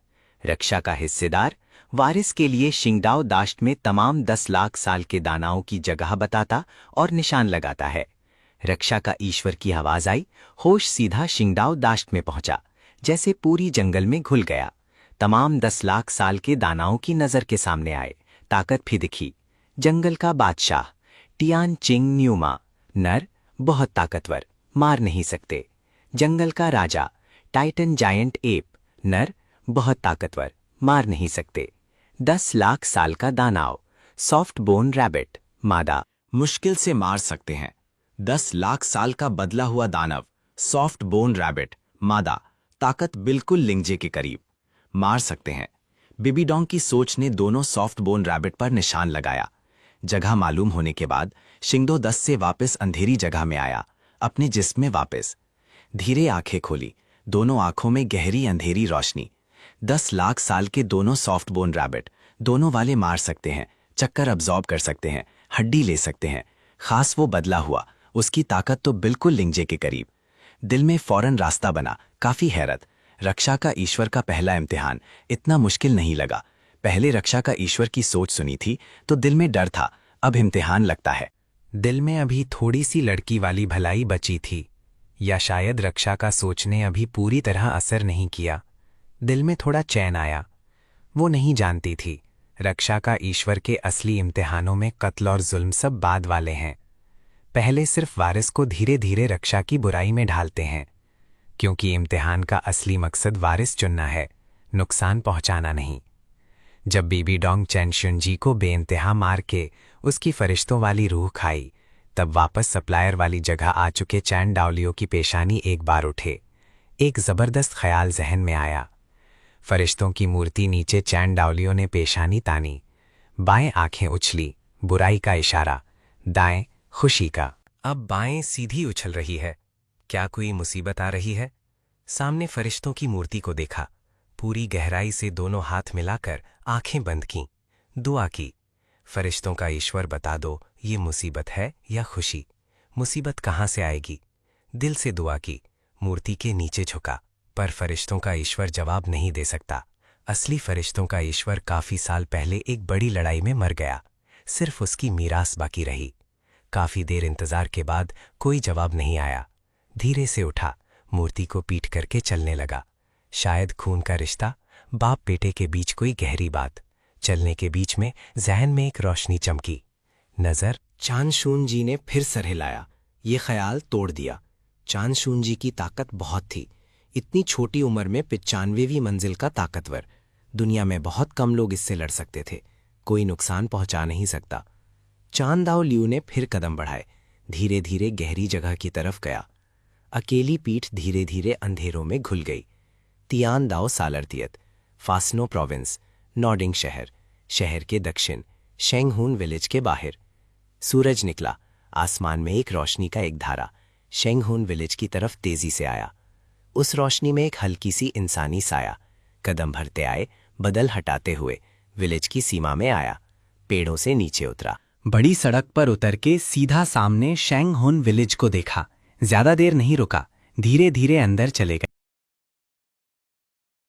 रक्षा का हिस्सेदार वारिस के लिए शिंगडाओ दाश्त में तमाम 10 लाख साल के दानाओं की जगह बताता और निशान लगाता है। रक्षा का ईश्वर की आवाज आई, होश सीधा शिंगडाओ दाश्त में पहुंचा, जैसे पूरी जंगल में घुल गया। तमाम 10 लाख साल के दानाओं की नजर के सामने आए, ताकत भी दिखी। जंगल का बादशाह टियान चिंग न्यूमा, नर, बहुत ताकतवर, मार नहीं सकते। जंगल का राजा टाइटन जायंट एप, नर, बहुत ताकतवर, मार नहीं सकते। 10 लाख साल का दानव सॉफ्ट बोन रैबिट, मादा, मुश्किल से मार सकते हैं। 10 लाख साल का बदला हुआ दानव सॉफ्ट बोन रैबिट, मादा, ताकत बिल्कुल लिंगजे के करीब, मार सकते हैं। बीबी डोंग की सोच ने दोनों सॉफ्ट बोन रैबिट पर निशान लगाया। जगह मालूम होने के बाद शिंगदो 10 से वापस अंधेरी जगह में आया, अपने जिस्म में वापस। धीरे आंखें खोली, दोनों आंखों में गहरी अंधेरी रोशनी। 10 लाख साल के दोनों सॉफ्ट बोन रैबिट, दोनों वाले मार सकते हैं, चक्कर अब्जॉर्ब कर सकते हैं, हड्डी ले सकते हैं। खास वो बदला हुआ, उसकी ताकत तो बिल्कुल लिंगजे के करीब। दिल में फौरन रास्ता बना, काफी हैरत। रक्षा का ईश्वर का पहला इम्तिहान इतना मुश्किल नहीं लगा। पहले रक्षा का ईश्वर की सोच सुनी थी तो दिल में डर था, अब इम्तिहान लगता है। दिल में अभी थोड़ी सी लड़की वाली भलाई बची थी, या शायद रक्षा का सोच ने अभी पूरी तरह असर नहीं किया। दिल में थोड़ा चैन आया। वो नहीं जानती थी रक्षा का ईश्वर के असली इम्तिहानों में कत्ल और जुल्म सब बाद वाले हैं। पहले सिर्फ वारिस को धीरे धीरे रक्षा की बुराई में ढालते हैं, क्योंकि इम्तिहान का असली मकसद वारिस चुनना है, नुकसान पहुंचाना नहीं। जब बीबी डोंग चैनशुनजी को बेइंतहा मार के उसकी फरिश्तों वाली रूह खाई, तब वापस सप्लायर वाली जगह आ चुके चैन डाओलियो की पेशानी एक बार उठे। एक जबरदस्त ख्याल जहन में आया। फरिश्तों की मूर्ति नीचे चैन डाओलियो ने पेशानी तानी, बाएं आंखें उछली, बुराई का इशारा, दाएं खुशी का। अब बाएं सीधी उछल रही है, क्या कोई मुसीबत आ रही है? सामने फरिश्तों की मूर्ति को देखा, पूरी गहराई से दोनों हाथ मिलाकर आंखें बंद कीं, दुआ की, फरिश्तों का ईश्वर बता दो ये मुसीबत है या खुशी? मुसीबत कहाँ से आएगी? दिल से दुआ की, मूर्ति के नीचे झुका, पर फरिश्तों का ईश्वर जवाब नहीं दे सकता। असली फरिश्तों का ईश्वर काफी साल पहले एक बड़ी लड़ाई में मर गया, सिर्फ उसकी मीरास बाकी रही। काफी देर इंतजार के बाद कोई जवाब नहीं आया। धीरे से उठा, मूर्ति को पीट करके चलने लगा। शायद खून का रिश्ता, बाप बेटे के बीच कोई गहरी बात। चलने के बीच में जहन में एक रोशनी चमकी। नजर चानशून जी ने फिर सर हिलाया, ये ख्याल तोड़ दिया। चानशून जी की ताकत बहुत थी, इतनी छोटी उम्र में 95वीं मंजिल का ताकतवर। दुनिया में बहुत कम लोग इससे लड़ सकते थे, कोई नुकसान पहुंचा नहीं सकता। चांदाओ लियू ने फिर कदम बढ़ाए, धीरे धीरे गहरी जगह की तरफ गया। अकेली पीठ धीरे धीरे अंधेरों में घुल गई। तियान दाओ सालरतियत, फासनो प्रोविंस, नॉर्डिंग शहर, शहर के दक्षिण शेंगहून विलेज के बाहर। सूरज निकला, आसमान में एक रोशनी का एक धारा शेंगहून विलेज की तरफ तेजी से आया। उस रोशनी में एक हल्की सी इंसानी साया कदम भरते आए, बदल हटाते हुए विलेज की सीमा में आया, पेड़ों से नीचे उतरा। बड़ी सड़क पर उतर के सीधा सामने शेंगहून विलेज को देखा। ज्यादा देर नहीं रुका, धीरे धीरे अंदर चले